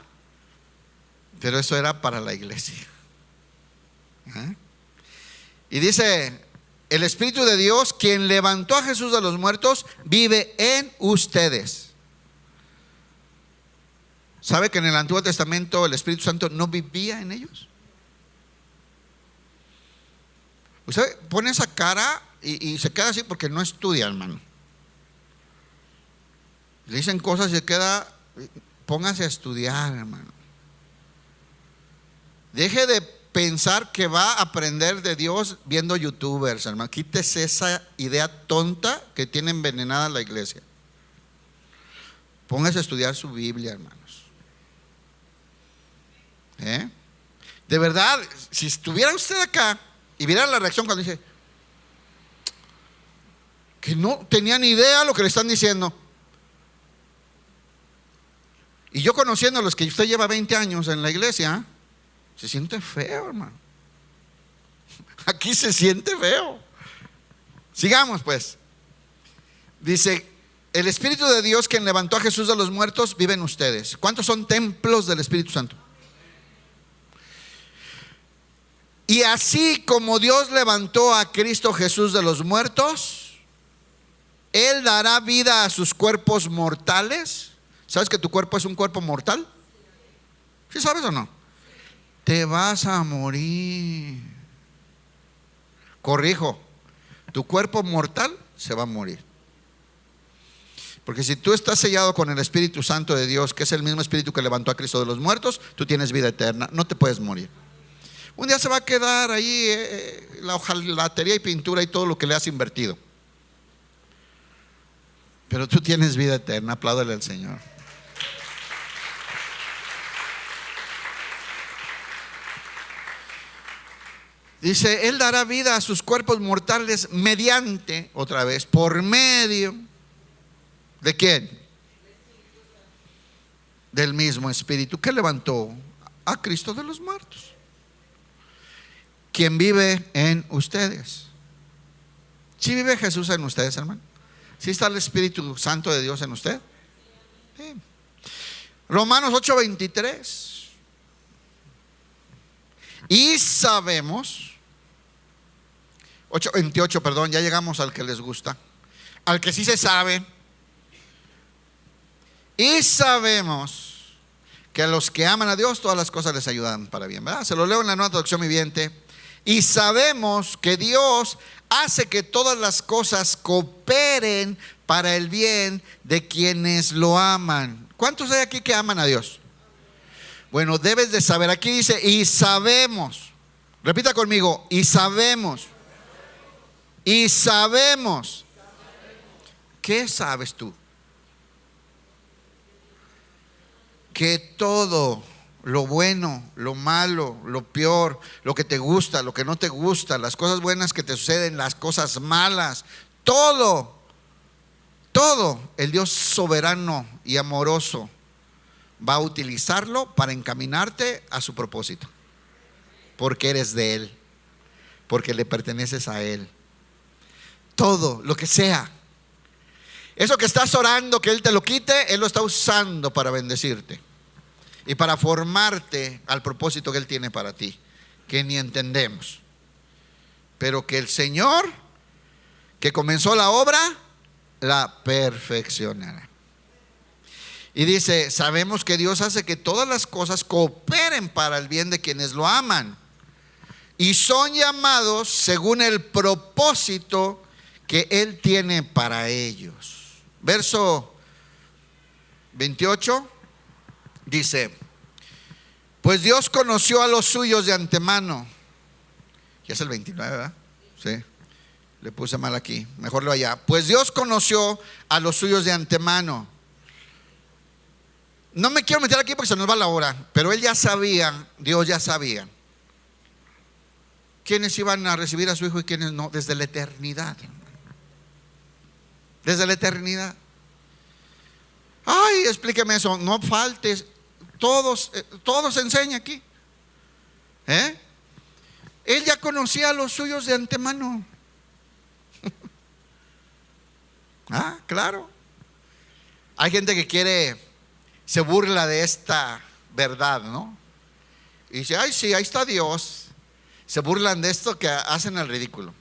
Pero eso era para la iglesia. Y dice: el Espíritu de Dios, quien levantó a Jesús de los muertos, vive en ustedes. ¿Sabe que en el Antiguo Testamento el Espíritu Santo no vivía en ellos? Usted pone esa cara y se queda así porque no estudia, hermano. Le dicen cosas y se queda. Póngase a estudiar, hermano. Deje de pensar que va a aprender de Dios viendo youtubers, hermano. Quítese esa idea tonta que tiene envenenada la iglesia. Póngase a estudiar su Biblia, hermanos. De verdad, si estuviera usted acá y viera la reacción cuando dice que no tenía ni idea lo que le están diciendo. Y yo, conociendo a los que usted lleva 20 años en la iglesia, se siente feo, hermano. Aquí se siente feo. Sigamos pues. Dice: el Espíritu de Dios, quien levantó a Jesús de los muertos, vive en ustedes. ¿Cuántos son templos del Espíritu Santo? Y así como Dios levantó a Cristo Jesús de los muertos, Él dará vida a sus cuerpos mortales. ¿Sabes que tu cuerpo es un cuerpo mortal? ¿Sí sabes o no? Te vas a morir. Corrijo, tu cuerpo mortal se va a morir. Porque si tú estás sellado con el Espíritu Santo de Dios, que es el mismo Espíritu que levantó a Cristo de los muertos, tú tienes vida eterna, no te puedes morir. Un día se va a quedar ahí la hojalatería y pintura y todo lo que le has invertido, pero tú tienes vida eterna. Apláudale al Señor. Dice: Él dará vida a sus cuerpos mortales mediante, otra vez, por medio ¿de quién? Del mismo Espíritu que levantó a Cristo de los muertos, quien vive en ustedes. ¿Sí vive Jesús en ustedes, hermano? ¿Sí está el Espíritu Santo de Dios en usted? Sí. Romanos 8:23. Y sabemos, 8:28, perdón, ya llegamos al que les gusta, al que sí se sabe. Y sabemos que a los que aman a Dios todas las cosas les ayudan para bien, ¿verdad? Se lo leo en la Nueva Traducción Viviente. Y sabemos que Dios hace que todas las cosas cooperen para el bien de quienes lo aman. ¿Cuántos hay aquí que aman a Dios? Bueno, debes de saber. Aquí dice: y sabemos. Repita conmigo: y sabemos. Y sabemos. ¿Qué sabes tú? Que todo lo bueno, lo malo, lo peor, lo que te gusta, lo que no te gusta, las cosas buenas que te suceden, las cosas malas, todo el Dios soberano y amoroso va a utilizarlo para encaminarte a su propósito, porque eres de Él, porque le perteneces a Él. Todo lo que sea, eso que estás orando que Él te lo quite, Él lo está usando para bendecirte y para formarte al propósito que Él tiene para ti, que ni entendemos, pero que el Señor que comenzó la obra la perfeccionará. Y dice, sabemos que Dios hace que todas las cosas cooperen para el bien de quienes lo aman y son llamados según el propósito que Él tiene para ellos. Verso 28 dice, pues Dios conoció a los suyos de antemano. Ya es el 29, ¿verdad? Sí, le puse mal aquí, mejor lo allá. Pues Dios conoció a los suyos de antemano. No me quiero meter aquí porque se nos va la hora, pero Él ya sabía, Dios ya sabía quiénes iban a recibir a su Hijo y quiénes no, desde la eternidad. Desde la eternidad. Ay, explíqueme eso, no faltes. Todos se enseña aquí. Él ya conocía a los suyos de antemano. Claro. Hay gente que se burla de esta verdad, ¿no? Y dice, ay, sí, ahí está Dios. Se burlan de esto, que hacen el ridículo.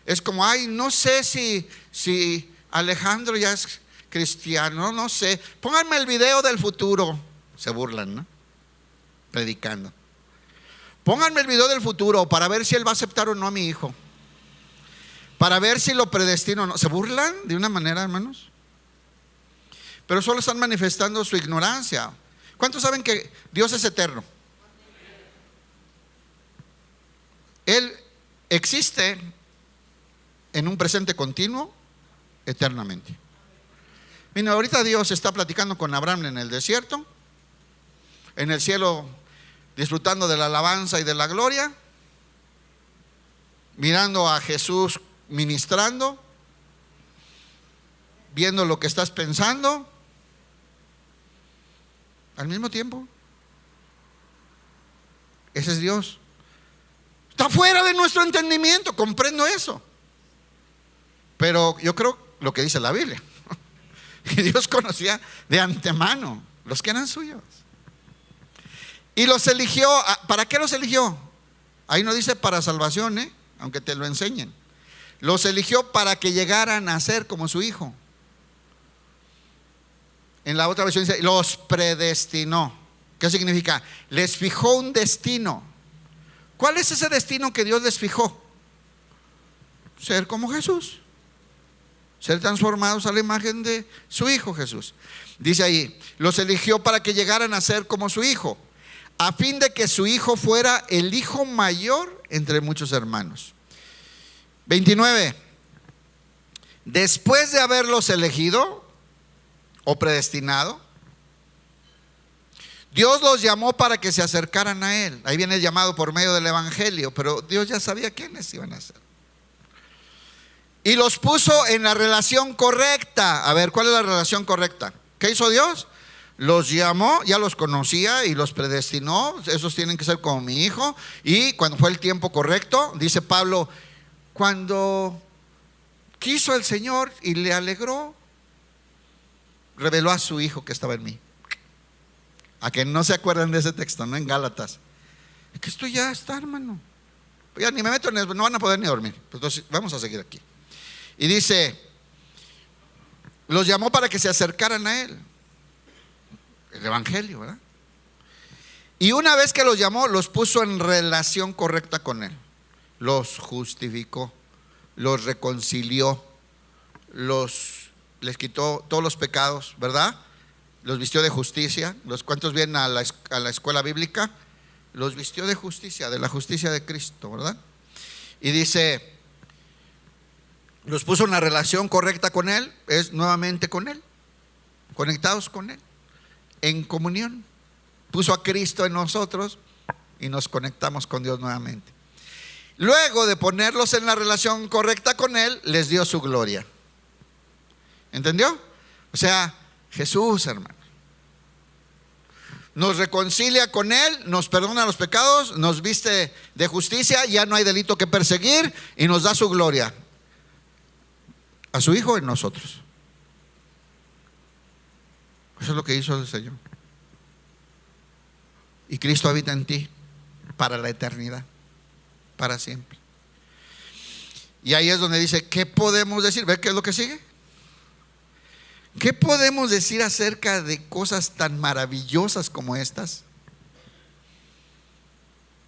Es como, ay, no sé si Alejandro ya es cristiano, no sé. Pónganme el video del futuro. Se burlan, ¿no? Predicando. Pónganme el video del futuro para ver si él va a aceptar o no a mi hijo. Para ver si lo predestino o no. ¿Se burlan de una manera, hermanos? Pero solo están manifestando su ignorancia. ¿Cuántos saben que Dios es eterno? Él existe en un presente continuo eternamente. Mira, ahorita Dios está platicando con Abraham en el desierto, en el cielo disfrutando de la alabanza y de la gloria, mirando a Jesús ministrando, viendo lo que estás pensando al mismo tiempo. Ese es Dios. Está fuera de nuestro entendimiento, comprendo eso. Pero yo creo lo que dice la Biblia. Y Dios conocía de antemano los que eran suyos. Y los eligió. ¿Para qué los eligió? Ahí no dice para salvación, aunque te lo enseñen. Los eligió para que llegaran a ser como su hijo. En la otra versión dice, los predestinó. ¿Qué significa? Les fijó un destino. ¿Cuál es ese destino que Dios les fijó? Ser como Jesús. Ser transformados a la imagen de su Hijo Jesús. Dice ahí, los eligió para que llegaran a ser como su Hijo, a fin de que su Hijo fuera el hijo mayor entre muchos hermanos. 29. Después de haberlos elegido o predestinado, Dios los llamó para que se acercaran a Él. Ahí viene el llamado por medio del Evangelio, pero Dios ya sabía quiénes iban a ser. Y los puso en la relación correcta. A ver, ¿cuál es la relación correcta? ¿Qué hizo Dios? Los llamó, ya los conocía y los predestinó. Esos tienen que ser como mi hijo. Y cuando fue el tiempo correcto, dice Pablo, cuando quiso el Señor y le alegró, reveló a su Hijo que estaba en mí. A que no se acuerdan de ese texto, ¿no? En Gálatas. Es que esto ya está, hermano. Ya ni me meto en eso, no van a poder ni dormir. Entonces vamos a seguir aquí. Y dice, los llamó para que se acercaran a Él. El Evangelio, ¿verdad? Y una vez que los llamó, los puso en relación correcta con Él. Los justificó, los reconcilió, les quitó todos los pecados, ¿verdad? Los vistió de justicia. Los cuantos vienen a la escuela bíblica, los vistió de justicia, de la justicia de Cristo, ¿verdad? Y dice, los puso en una relación correcta con Él, es nuevamente con Él, conectados con Él, en comunión. Puso a Cristo en nosotros y nos conectamos con Dios nuevamente. Luego de ponerlos en la relación correcta con Él, les dio su gloria. ¿Entendió? O sea, Jesús, hermano, nos reconcilia con Él, nos perdona los pecados, nos viste de justicia, ya no hay delito que perseguir y nos da su gloria a su Hijo en nosotros. Eso es lo que hizo el Señor. Y Cristo habita en ti para la eternidad, para siempre. Y ahí es donde dice, ¿qué podemos decir? ¿Ve qué es lo que sigue? ¿Qué podemos decir acerca de cosas tan maravillosas como estas?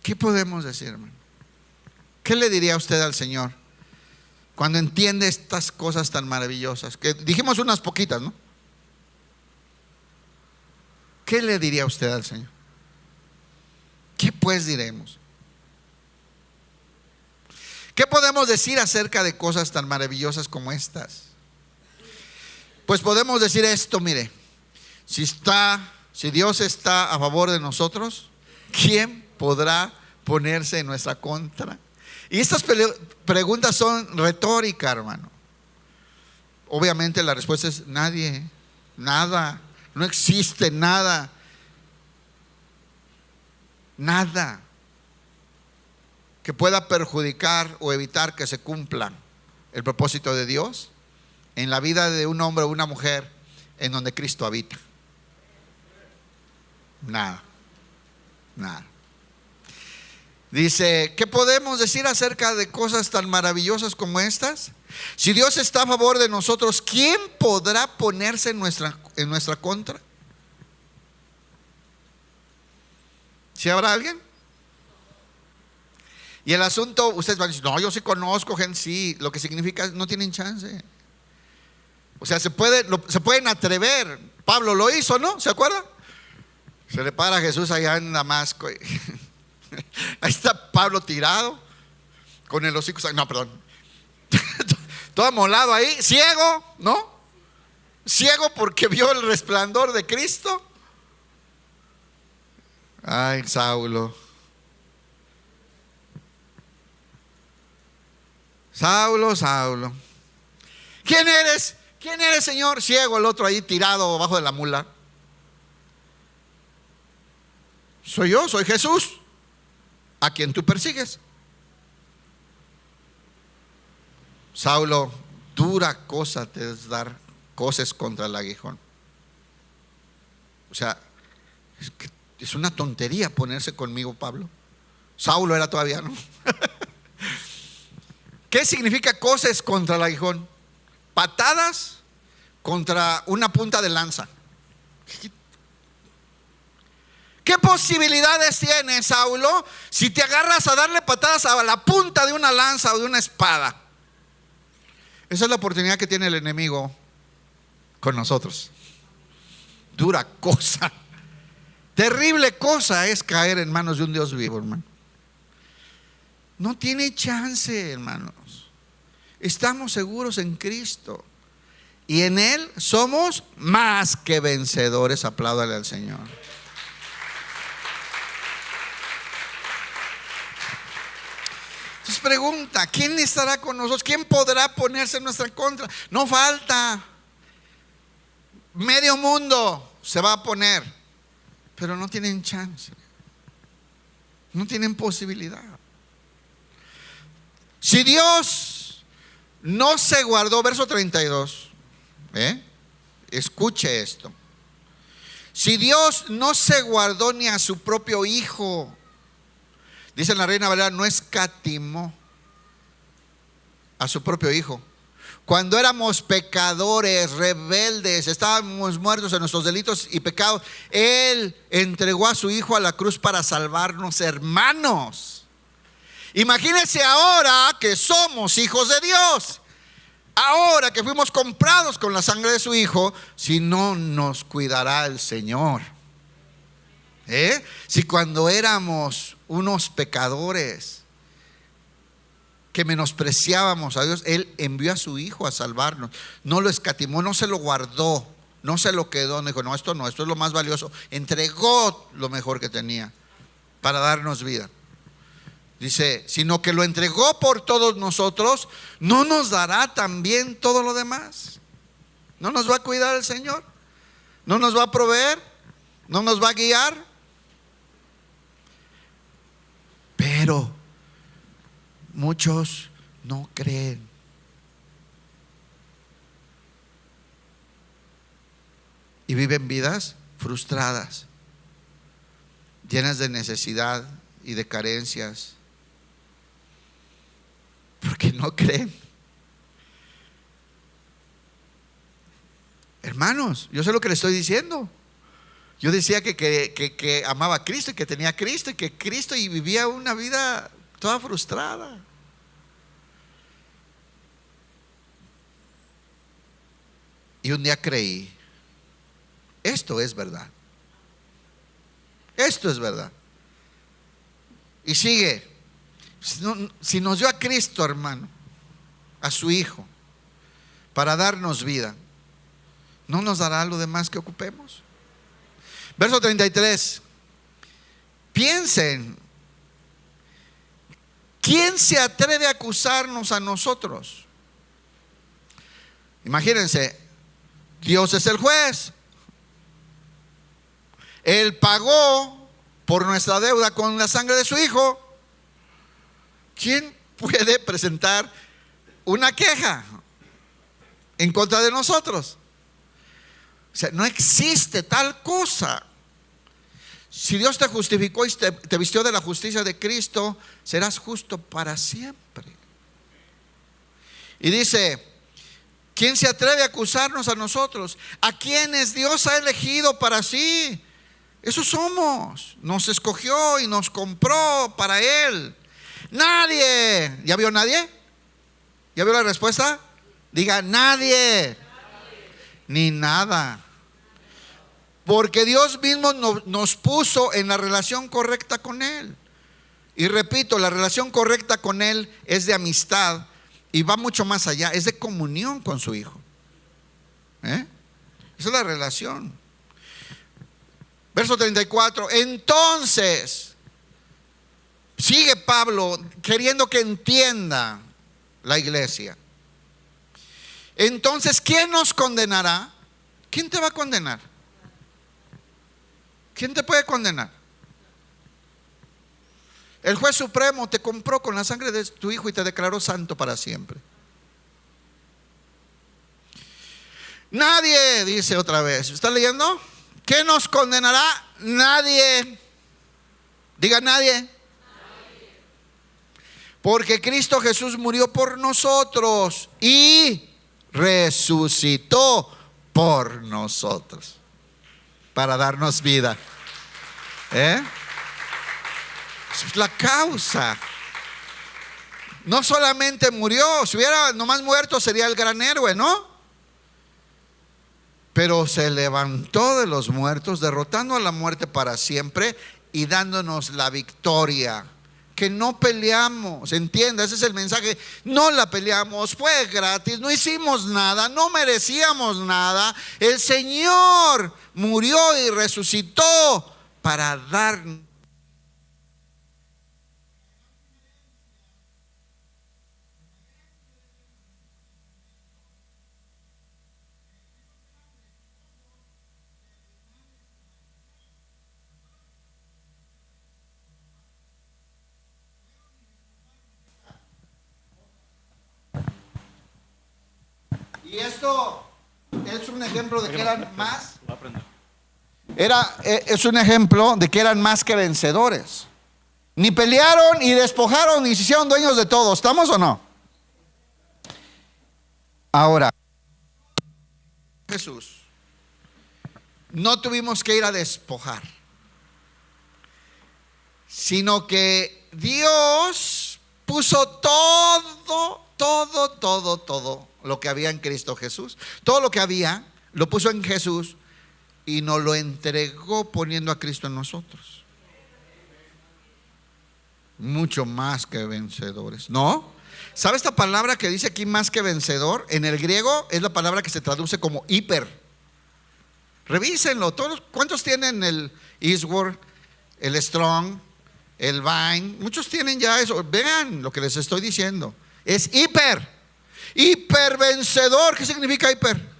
¿Qué podemos decir, hermano? ¿Qué le diría usted al Señor cuando entiende estas cosas tan maravillosas? Que dijimos unas poquitas, ¿no? ¿Qué le diría usted al Señor? ¿Qué pues diremos? ¿Qué podemos decir acerca de cosas tan maravillosas como estas? Pues podemos decir esto, mire, si Dios está a favor de nosotros, ¿quién podrá ponerse en nuestra contra? Y estas preguntas son retóricas, hermano. Obviamente la respuesta es nadie, nada, no existe nada, nada que pueda perjudicar o evitar que se cumpla el propósito de Dios en la vida de un hombre o una mujer en donde Cristo habita. Nada, nada. Dice, ¿qué podemos decir acerca de cosas tan maravillosas como estas? Si Dios está a favor de nosotros, ¿quién podrá ponerse en nuestra contra? ¿Sí habrá alguien? Y el asunto, ustedes van a decir, no, yo sí conozco gente, sí, lo que significa no tienen chance. O sea, se pueden atrever. Pablo lo hizo, ¿no? ¿Se acuerda? Se le para a Jesús allá en Damasco. Ahí está Pablo tirado con el hocico, no, perdón, todo amolado ahí, ciego, ¿no? Ciego porque vio el resplandor de Cristo. Ay, Saulo, Saulo, ¿quién eres? ¿Quién eres, Señor? Ciego, el otro ahí tirado abajo de la mula. Soy yo, soy Jesús, a quien tú persigues. Saulo, dura cosa te es dar coces contra el aguijón. O sea, es una tontería ponerse conmigo, Pablo. Saulo era todavía, ¿no? ¿Qué significa coces contra el aguijón? Patadas contra una punta de lanza. ¿Qué posibilidades tiene, Saulo, si te agarras a darle patadas a la punta de una lanza o de una espada? Esa es la oportunidad que tiene el enemigo con nosotros. Dura cosa, terrible cosa es caer en manos de un Dios vivo, hermano. No tiene chance, hermanos. Estamos seguros en Cristo y en Él somos más que vencedores. Apláudale al Señor. Entonces pregunta, ¿quién estará con nosotros? ¿Quién podrá ponerse en nuestra contra? No falta. Medio mundo se va a poner, pero no tienen chance. No tienen posibilidad. Si Dios no se guardó, verso 32, escuche esto. Si Dios no se guardó ni a su propio Hijo, dice en la Reina Valera, no escatimó a su propio Hijo. Cuando éramos pecadores, rebeldes, estábamos muertos en nuestros delitos y pecados, Él entregó a su Hijo a la cruz para salvarnos, hermanos. Imagínense ahora que somos hijos de Dios, ahora que fuimos comprados con la sangre de su Hijo, si no nos cuidará el Señor. Si cuando éramos unos pecadores que menospreciábamos a Dios, Él envió a su Hijo a salvarnos, no lo escatimó, no se lo guardó, no se lo quedó, no dijo, no, esto es lo más valioso, entregó lo mejor que tenía para darnos vida. Dice, sino que lo entregó por todos nosotros, ¿no nos dará también todo lo demás? ¿No nos va a cuidar el Señor? ¿No nos va a proveer? ¿No nos va a guiar? Pero muchos no creen. Y viven vidas frustradas, llenas de necesidad y de carencias, porque no creen. Hermanos, yo sé lo que le estoy diciendo. Yo decía que amaba a Cristo y que tenía a Cristo y que Cristo, y vivía una vida toda frustrada. Y un día creí, esto es verdad. Esto es verdad. Y sigue. Si nos dio a Cristo, hermano, a su Hijo, para darnos vida, ¿no nos dará lo demás que ocupemos? Verso 33. Piensen, ¿quién se atreve a acusarnos a nosotros? Imagínense, Dios es el juez. Él pagó por nuestra deuda con la sangre de su Hijo. ¿Quién puede presentar una queja en contra de nosotros? O sea, no existe tal cosa. Si Dios te justificó y te vistió de la justicia de Cristo, serás justo para siempre. Y dice, ¿quién se atreve a acusarnos a nosotros? A quienes Dios ha elegido para sí. Eso somos. Nos escogió y nos compró para Él. Nadie. ¿Ya vio nadie? ¿Ya vio la respuesta? Diga, nadie. Ni nada. Porque Dios mismo nos puso en la relación correcta con Él. Y repito, la relación correcta con Él es de amistad y va mucho más allá, es de comunión con su Hijo. Esa es la relación. Verso 34. Entonces, sigue Pablo queriendo que entienda la iglesia. Entonces, ¿quién nos condenará? ¿Quién te va a condenar? ¿Quién te puede condenar? El juez supremo te compró con la sangre de tu Hijo y te declaró santo para siempre. Nadie, dice otra vez. ¿Está leyendo? ¿Qué nos condenará? Nadie. Diga nadie. Porque Cristo Jesús murió por nosotros y resucitó por nosotros para darnos vida. Esa es la causa. No solamente murió, si hubiera nomás muerto sería el gran héroe, ¿no? Pero se levantó de los muertos, derrotando a la muerte para siempre y dándonos la victoria. Que no peleamos, entienda, ese es el mensaje. No la peleamos, fue gratis, no hicimos nada, no merecíamos nada. El Señor murió y resucitó para darnos. Y esto es un ejemplo de que eran más. Es un ejemplo de que eran más que vencedores. Ni pelearon, ni despojaron, ni se hicieron dueños de todo. ¿Estamos o no? Ahora, Jesús, no tuvimos que ir a despojar, sino que Dios puso todo lo que había en Cristo Jesús. Todo lo que había lo puso en Jesús y nos lo entregó poniendo a Cristo en nosotros. Mucho más que vencedores, ¿no? ¿Sabe esta palabra que dice aquí más que vencedor? En el griego es la palabra que se traduce como hiper. Revísenlo. ¿Cuántos tienen el Eastward, el Strong, el Vine? Muchos tienen ya eso. Vean lo que les estoy diciendo. Es hiper. Hiper vencedor. ¿Qué significa hiper?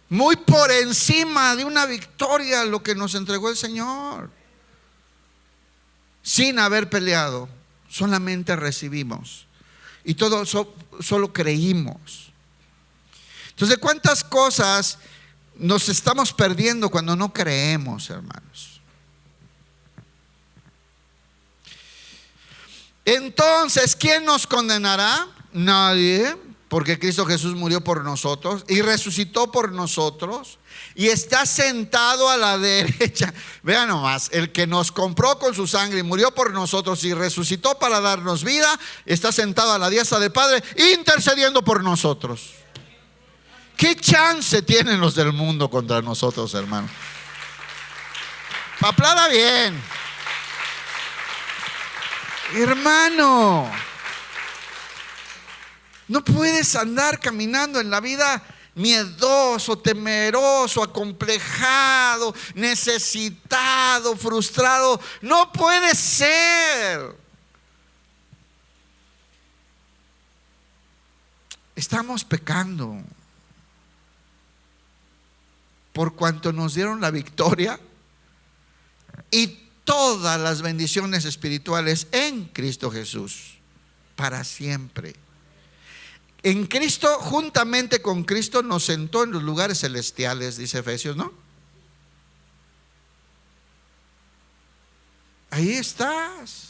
Muy por encima de una victoria lo que nos entregó el Señor. Sin haber peleado, solamente recibimos. Y todo solo creímos. Entonces, ¿cuántas cosas nos estamos perdiendo cuando no creemos, hermanos? Entonces, ¿quién nos condenará? Nadie, porque Cristo Jesús murió por nosotros y resucitó por nosotros y está sentado a la derecha. Vean nomás, el que nos compró con su sangre y murió por nosotros y resucitó para darnos vida, está sentado a la diestra del Padre intercediendo por nosotros. ¿Qué chance tienen los del mundo contra nosotros, hermano? Aplauda bien, hermano. No puedes andar caminando en la vida miedoso, temeroso, acomplejado, necesitado, frustrado. No puede ser. Estamos pecando por cuanto nos dieron la victoria y todas las bendiciones espirituales en Cristo Jesús para siempre. En Cristo, juntamente con Cristo, nos sentó en los lugares celestiales, dice Efesios, ¿no? Ahí estás.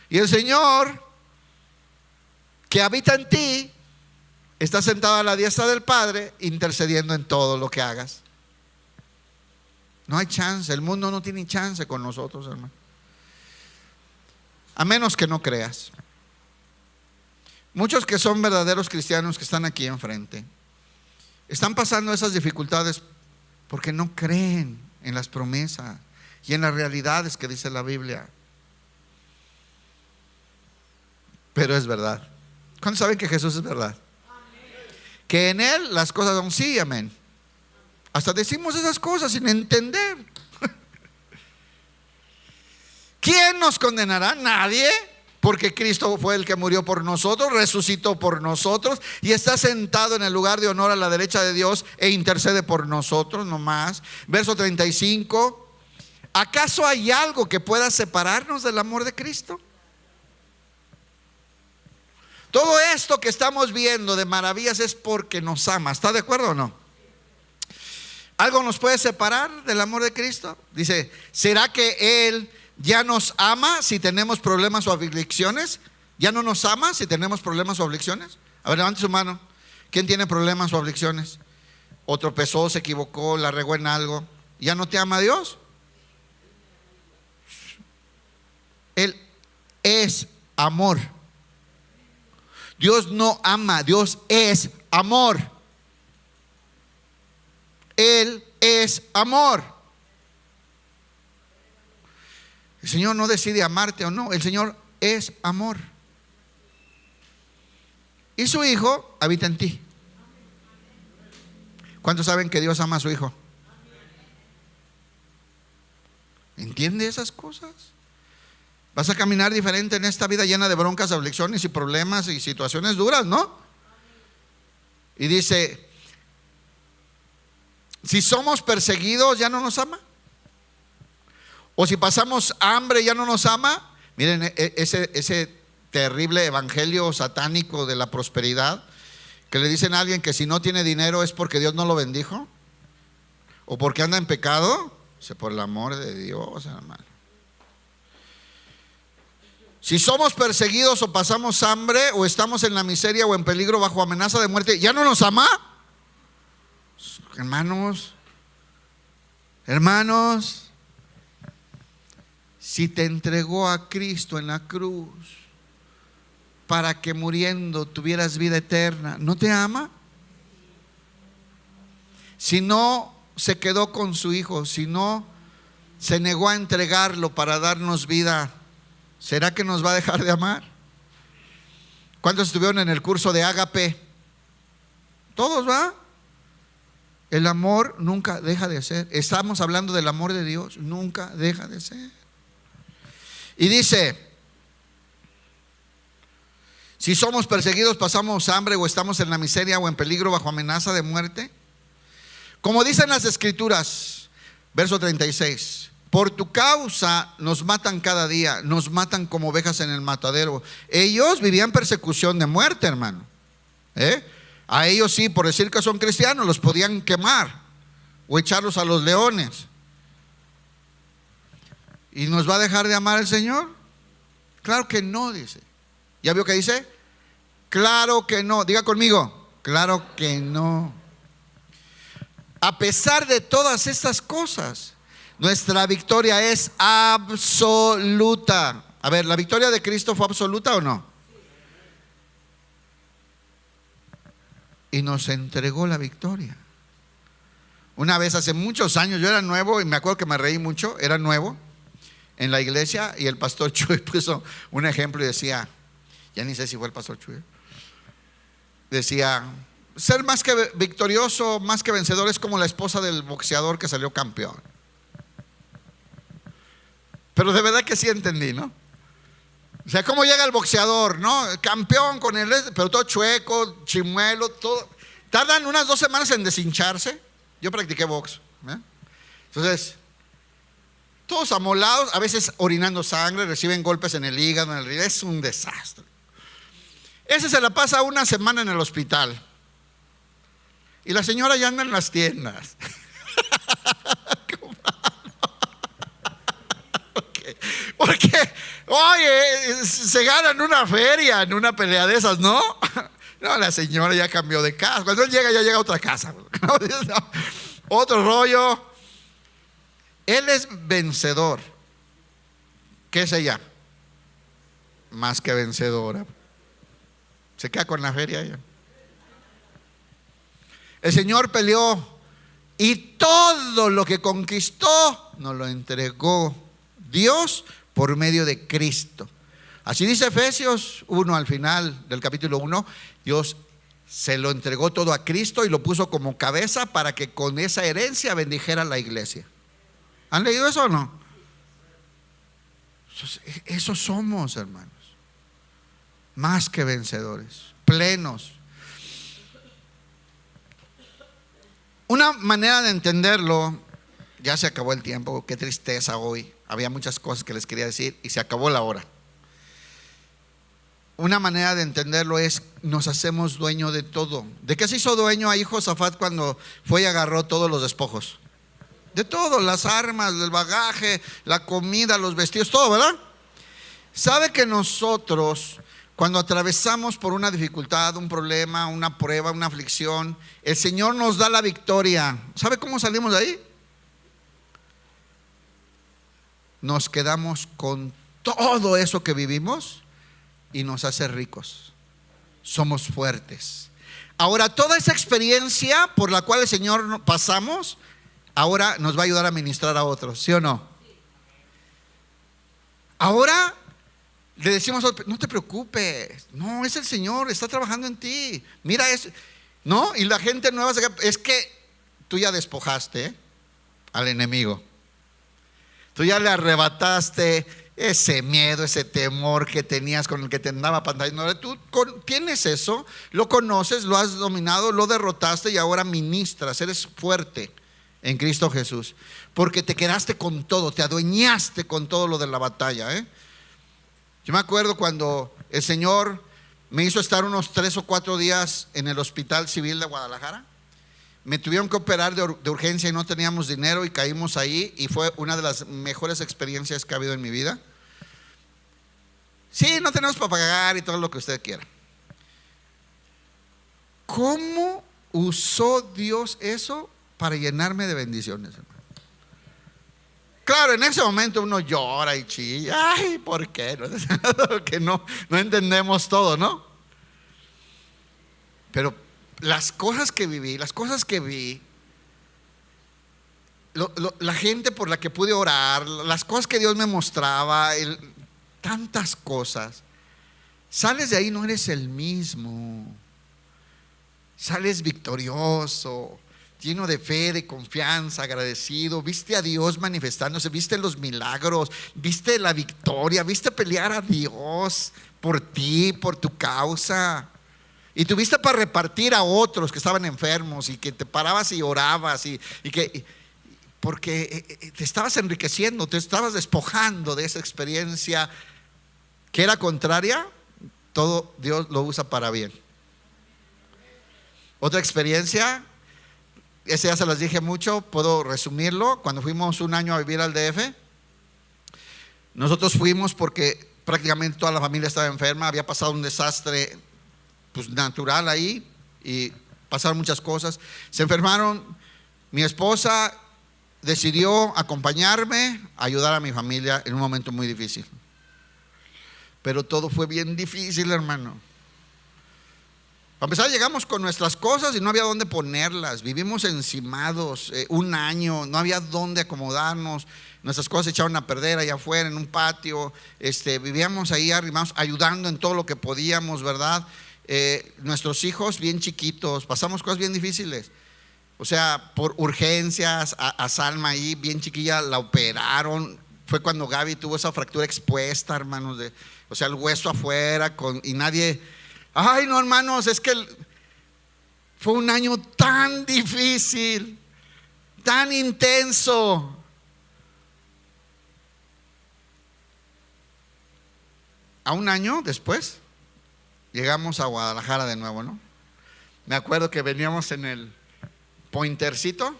Y el Señor, que habita en ti, está sentado a la diestra del Padre, intercediendo en todo lo que hagas. No hay chance, el mundo no tiene chance con nosotros, hermano. A menos que no creas. Muchos que son verdaderos cristianos que están aquí enfrente están pasando esas dificultades porque no creen en las promesas y en las realidades que dice la Biblia. Pero es verdad. ¿Cuántos saben que Jesús es verdad? Que en Él las cosas son sí y amén. Hasta decimos esas cosas sin entender. ¿Quién nos condenará? Nadie. Porque Cristo fue el que murió por nosotros, resucitó por nosotros y está sentado en el lugar de honor a la derecha de Dios e intercede por nosotros, no más. Verso 35. ¿Acaso hay algo que pueda separarnos del amor de Cristo? Todo esto que estamos viendo de maravillas es porque nos ama. ¿Está de acuerdo o no? ¿Algo nos puede separar del amor de Cristo? Dice, ¿será que Él ya nos ama si tenemos problemas o aflicciones? ¿Ya no nos ama si tenemos problemas o aflicciones? A ver, levante su mano. ¿Quién tiene problemas o aflicciones? O tropezó, se equivocó, la regó en algo. ¿Ya no te ama Dios? Él es amor. Dios no ama, Dios es amor. Él es amor. El Señor no decide amarte o no, el Señor es amor. Y su Hijo habita en ti. ¿Cuántos saben que Dios ama a su Hijo? ¿Entiende esas cosas? Vas a caminar diferente en esta vida llena de broncas, aflicciones y problemas y situaciones duras, ¿no? Y dice, si somos perseguidos, ¿ya no nos ama? O si pasamos hambre, ¿ya no nos ama? Miren, ese terrible evangelio satánico de la prosperidad, que le dicen a alguien que si no tiene dinero es porque Dios no lo bendijo, o porque anda en pecado. Dice, por el amor de Dios, hermano. Si somos perseguidos o pasamos hambre o estamos en la miseria o en peligro bajo amenaza de muerte, ¿ya no nos ama? Hermanos, si te entregó a Cristo en la cruz para que muriendo tuvieras vida eterna, ¿no te ama? Si no se quedó con su Hijo, si no se negó a entregarlo para darnos vida, ¿será que nos va a dejar de amar? ¿Cuántos estuvieron en el curso de Ágape? Todos, ¿va? El amor nunca deja de ser. Estamos hablando del amor de Dios, nunca deja de ser. Y dice, si somos perseguidos, pasamos hambre o estamos en la miseria o en peligro bajo amenaza de muerte, como dicen las Escrituras, verso 36, por tu causa nos matan cada día, nos matan como ovejas en el matadero. Ellos vivían persecución de muerte, hermano. A ellos sí, por decir que son cristianos, los podían quemar o echarlos a los leones. ¿Y nos va a dejar de amar el Señor? Claro que no, dice. ¿Ya vio que dice? Claro que no. Diga conmigo, claro que no. A pesar de todas estas cosas, nuestra victoria es absoluta. A ver, ¿la victoria de Cristo fue absoluta o no? Y nos entregó la victoria. Una vez hace muchos años, yo era nuevo y me acuerdo que me reí mucho, era nuevo en la iglesia y el pastor Chuy puso un ejemplo y decía, ya ni sé si fue el pastor Chuy, decía, ser más que victorioso, más que vencedor es como la esposa del boxeador que salió campeón. Pero de verdad que sí entendí, ¿no? O sea, ¿cómo llega el boxeador, no? Campeón con el, pero todo chueco, chimuelo, todo. Tardan unas 2 semanas en deshincharse. Yo practiqué box, ¿eh? Entonces, todos amolados, a veces orinando sangre, reciben golpes en el hígado, en el riñón. Es un desastre. Ese se la pasa 1 semana en el hospital. Y la señora ya anda en las tiendas. Porque, oye, se ganan una feria en una pelea de esas, ¿no? No, la señora ya cambió de casa. Cuando él llega, ya llega a otra casa. Otro rollo. Él es vencedor. ¿Qué es ella? Más que vencedora. Se queda con la feria ella. El Señor peleó y todo lo que conquistó nos lo entregó Dios por medio de Cristo. Así dice Efesios 1 al final del capítulo 1. Dios se lo entregó todo a Cristo y lo puso como cabeza para que con esa herencia bendijera a la iglesia. ¿Han leído eso o no? Eso somos, hermanos. Más que vencedores, plenos. Una manera de entenderlo, ya se acabó el tiempo, qué tristeza hoy. Había muchas cosas que les quería decir y se acabó la hora. Una manera de entenderlo es, nos hacemos dueño de todo. ¿De qué se hizo dueño ahí Josafat cuando fue y agarró todos los despojos? De todo, las armas, el bagaje, la comida, los vestidos, todo, ¿verdad? ¿Sabe que nosotros, cuando atravesamos por una dificultad, un problema, una prueba, una aflicción, el Señor nos da la victoria? ¿Sabe cómo salimos de ahí? Nos quedamos con todo eso que vivimos y nos hace ricos. Somos fuertes. Ahora, toda esa experiencia por la cual el Señor pasamos, ahora nos va a ayudar a ministrar a otros, ¿sí o no? Ahora le decimos, no te preocupes, no, es el Señor, está trabajando en ti. Mira eso, ¿no? Y la gente nueva es que tú ya despojaste al enemigo. Tú ya le arrebataste ese miedo, ese temor que tenías con el que te andaba pantalla. Tú tienes eso, lo conoces, lo has dominado, lo derrotaste y ahora ministras, eres fuerte en Cristo Jesús. Porque te quedaste con todo, te adueñaste con todo lo de la batalla, ¿eh? Yo me acuerdo cuando el Señor me hizo estar unos 3 o 4 días en el Hospital Civil de Guadalajara. Me tuvieron que operar de urgencia y no teníamos dinero y caímos ahí y fue una de las mejores experiencias que ha habido en mi vida. Sí, no tenemos para pagar y todo lo que usted quiera. ¿Cómo usó Dios eso para llenarme de bendiciones, hermano? Claro, en ese momento uno llora y chilla. Ay, ¿por qué? Que no entendemos todo, ¿no? Pero las cosas que viví, la gente por la que pude orar, las cosas que Dios me mostraba, tantas cosas. Sales de ahí, no eres el mismo. Sales victorioso, lleno de fe, de confianza, agradecido. Viste a Dios manifestándose, viste los milagros, viste la victoria, viste pelear a Dios por ti, por tu causa. Y tuviste para repartir a otros que estaban enfermos y que te parabas y orabas porque te estabas enriqueciendo, te estabas despojando de esa experiencia que era contraria. Todo Dios lo usa para bien. Otra experiencia, ese ya se las dije mucho, puedo resumirlo. Cuando fuimos un año a vivir al DF, nosotros fuimos porque prácticamente toda la familia estaba enferma, había pasado un desastre pues natural ahí, y pasaron muchas cosas. Se enfermaron, mi esposa decidió acompañarme, ayudar a mi familia en un momento muy difícil. Pero todo fue bien difícil, hermano. Para empezar, llegamos con nuestras cosas y no había dónde ponerlas. Vivimos encimados un año, no había dónde acomodarnos. Nuestras cosas se echaron a perder allá afuera en un patio. Vivíamos ahí arrimados, ayudando en todo lo que podíamos, ¿verdad? Nuestros hijos bien chiquitos, pasamos cosas bien difíciles. O sea, por urgencias, a Salma ahí, bien chiquilla, la operaron. Fue cuando Gaby tuvo esa fractura expuesta, hermanos, o sea, el hueso afuera, y nadie. Ay, no, hermanos, es que fue un año tan difícil, tan intenso. A un año después, llegamos a Guadalajara de nuevo, ¿no? Me acuerdo que veníamos en el Pointercito,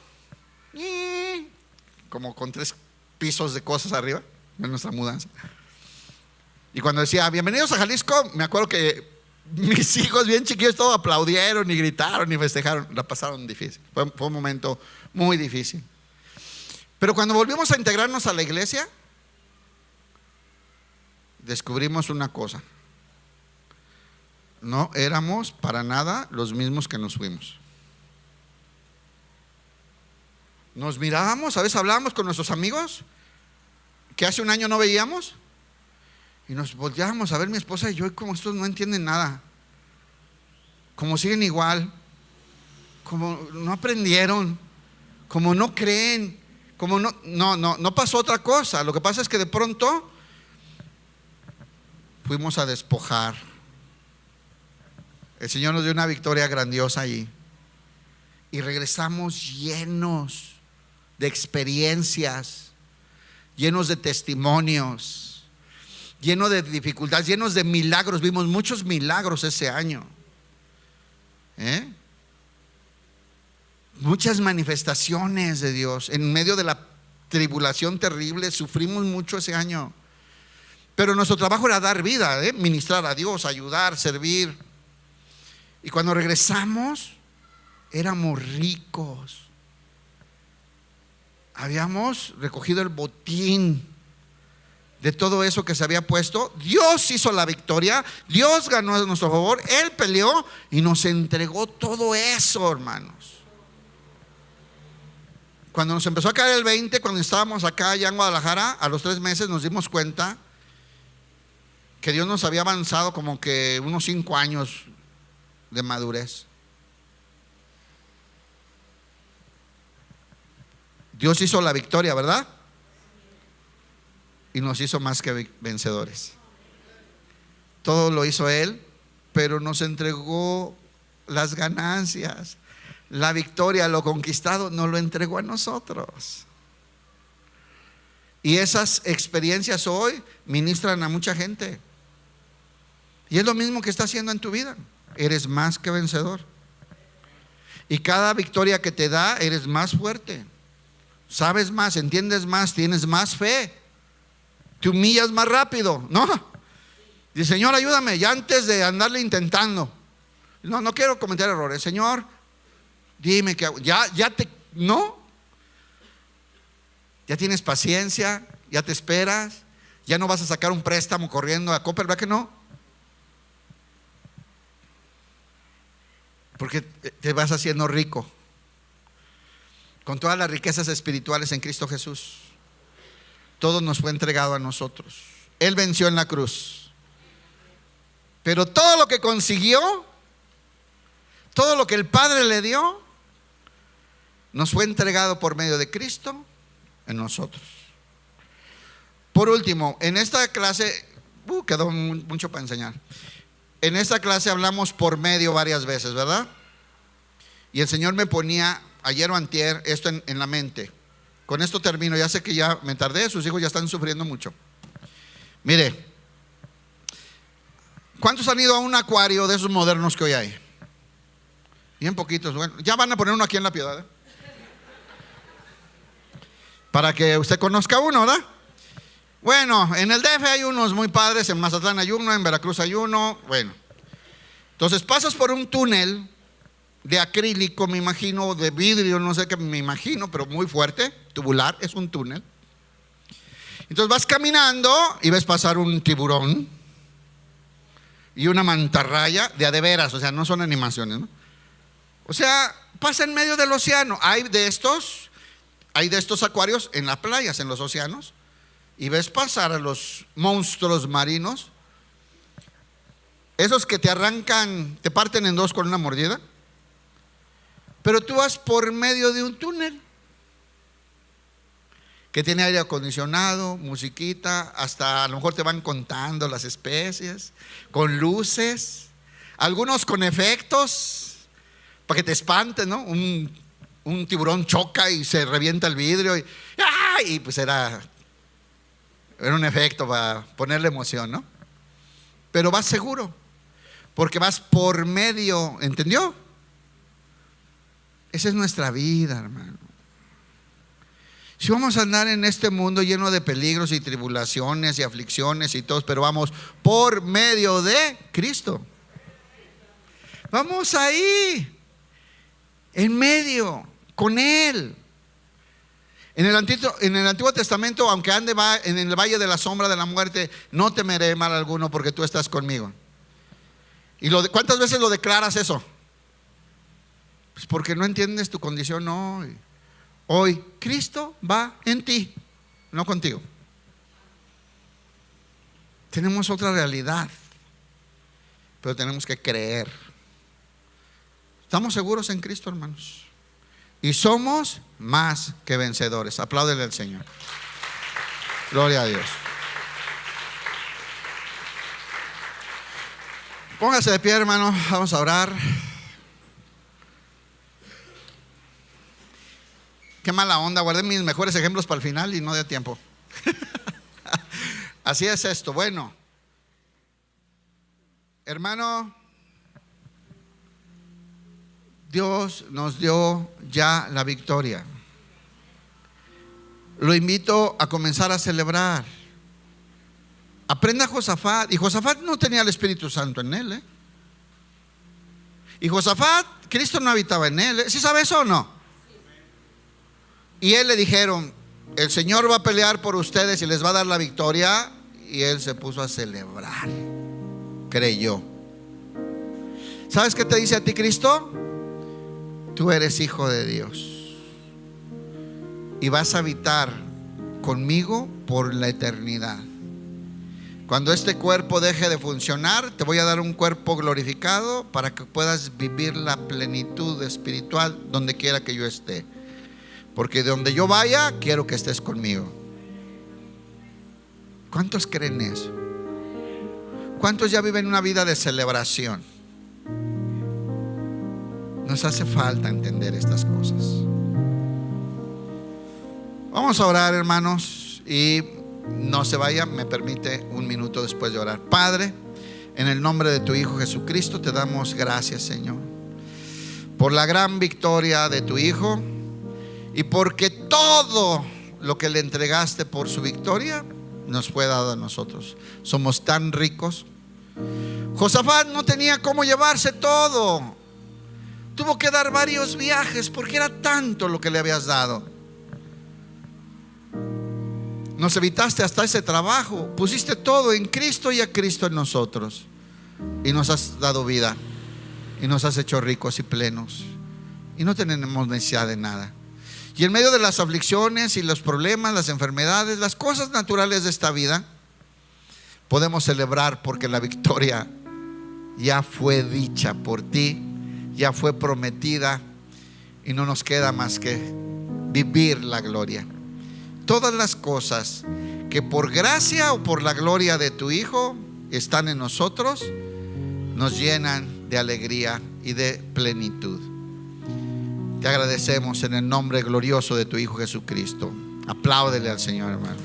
como con 3 pisos de cosas arriba, en nuestra mudanza. Y cuando decía, bienvenidos a Jalisco, me acuerdo que mis hijos bien chiquillos todos aplaudieron y gritaron y festejaron. La pasaron difícil, fue un momento muy difícil. Pero cuando volvimos a integrarnos a la iglesia, descubrimos una cosa: no éramos para nada los mismos que nos fuimos. Nos mirábamos, a veces hablábamos con nuestros amigos que hace un año no veíamos, y nos volteábamos a ver mi esposa y yo, y como estos no entienden nada, como siguen igual, como no aprendieron, como no creen, como no pasó otra cosa. Lo que pasa es que de pronto fuimos a despojar. El Señor nos dio una victoria grandiosa allí, y regresamos llenos de experiencias, llenos de testimonios, llenos de dificultades, llenos de milagros. Vimos muchos milagros ese año, muchas manifestaciones de Dios en medio de la tribulación terrible. Sufrimos mucho ese año, pero nuestro trabajo era dar vida, ministrar a Dios, ayudar, servir. Y cuando regresamos, éramos ricos. Habíamos recogido el botín de todo eso que se había puesto. Dios hizo la victoria, Dios ganó a nuestro favor, Él peleó y nos entregó todo eso, hermanos. Cuando nos empezó a caer el 20, cuando estábamos acá ya en Guadalajara, a los 3 meses nos dimos cuenta que Dios nos había avanzado como que unos 5 años de madurez. Dios hizo la victoria, ¿verdad? Y nos hizo más que vencedores. Todo lo hizo Él, pero nos entregó las ganancias, la victoria, lo conquistado, nos lo entregó a nosotros. Y esas experiencias hoy ministran a mucha gente. Y es lo mismo que está haciendo en tu vida. Eres más que vencedor. Y cada victoria que te da, eres más fuerte. Sabes más, entiendes más, tienes más fe, te humillas más rápido, ¿no? Dice, Señor, ayúdame, ya antes de andarle intentando. No quiero cometer errores. Señor, dime que ya tienes paciencia, ya te esperas, ya no vas a sacar un préstamo corriendo a Coppel, ¿verdad que no? Porque te vas haciendo rico con todas las riquezas espirituales en Cristo Jesús. Todo nos fue entregado a nosotros. Él venció en la cruz, pero todo lo que consiguió, todo lo que el Padre le dio, nos fue entregado por medio de Cristo en nosotros. Por último, en esta clase quedó mucho para enseñar. En esta clase hablamos por medio varias veces, ¿verdad? Y el Señor me ponía ayer o antier esto en la mente. Con esto termino, ya sé que ya me tardé, sus hijos ya están sufriendo mucho. Mire, ¿cuántos han ido a un acuario de esos modernos que hoy hay? Bien poquitos. Bueno, ya van a poner uno aquí en La Piedad, para que usted conozca uno, ¿verdad? Bueno, en el DF hay unos muy padres, en Mazatlán hay uno, en Veracruz hay uno. Bueno, Entonces pasas por un túnel de acrílico, me imagino, de vidrio, no sé qué me imagino, pero muy fuerte, tubular, es un túnel. Entonces vas caminando y ves pasar un tiburón y una mantarraya de veras, o sea, no son animaciones, ¿no? O sea, pasa en medio del océano. Hay de estos acuarios en las playas, en los océanos, y ves pasar a los monstruos marinos, esos que te arrancan, te parten en dos con una mordida, pero tú vas por medio de un túnel que tiene aire acondicionado, musiquita, hasta a lo mejor te van contando las especies, con luces, algunos con efectos para que te espantes, ¿no? Un tiburón choca y se revienta el vidrio y pues era un efecto para ponerle emoción, ¿no? Pero vas seguro, porque vas por medio, ¿entendió? Esa es nuestra vida, hermano. Si vamos a andar en este mundo lleno de peligros y tribulaciones y aflicciones y todo, pero vamos por medio de Cristo. Vamos ahí, en medio, con Él. En el Antiguo Testamento, aunque ande en el valle de la sombra de la muerte, no temeré mal alguno porque tú estás conmigo. ¿Y cuántas veces lo declaras eso? Pues porque no entiendes tu condición hoy. Hoy Cristo va en ti, no contigo. Tenemos otra realidad, pero tenemos que creer. Estamos seguros en Cristo, hermanos, y somos más que vencedores. Apláudele al Señor. Gloria a Dios. Póngase de pie, hermano. Vamos a orar. Qué mala onda, guardé mis mejores ejemplos para el final y no dio tiempo. Así es esto. Bueno, hermano, Dios nos dio ya la victoria. Lo invito a comenzar a celebrar. Aprenda Josafat. Y Josafat no tenía el Espíritu Santo en él, Y Josafat, Cristo no habitaba en él, ¿Sí sabe eso o no? Y él le dijeron: el Señor va a pelear por ustedes y les va a dar la victoria. Y él se puso a celebrar. Creyó. ¿Sabes qué te dice a ti Cristo? Tú eres hijo de Dios y vas a habitar conmigo por la eternidad. Cuando este cuerpo deje de funcionar, te voy a dar un cuerpo glorificado para que puedas vivir la plenitud espiritual donde quiera que yo esté. Porque de donde yo vaya, quiero que estés conmigo. ¿Cuántos creen eso? ¿Cuántos ya viven una vida de celebración? Nos hace falta entender estas cosas. Vamos a orar, hermanos, y no se vaya, me permite un minuto después de orar. Padre, en el nombre de tu Hijo Jesucristo, te damos gracias, Señor, por la gran victoria de tu Hijo. Y porque todo lo que le entregaste por su victoria nos fue dado a nosotros. Somos tan ricos. Josafat no tenía cómo llevarse todo. Tuvo que dar varios viajes porque era tanto lo que le habías dado. Nos evitaste hasta ese trabajo. Pusiste todo en Cristo y a Cristo en nosotros. Y nos has dado vida. Y nos has hecho ricos y plenos. Y no tenemos necesidad de nada. Y en medio de las aflicciones y los problemas, las enfermedades, las cosas naturales de esta vida, podemos celebrar porque la victoria ya fue dicha por ti, ya fue prometida, y no nos queda más que vivir la gloria. Todas las cosas que por gracia o por la gloria de tu Hijo están en nosotros, nos llenan de alegría y de plenitud. Te agradecemos en el nombre glorioso de tu Hijo Jesucristo. Apláudele al Señor, hermano.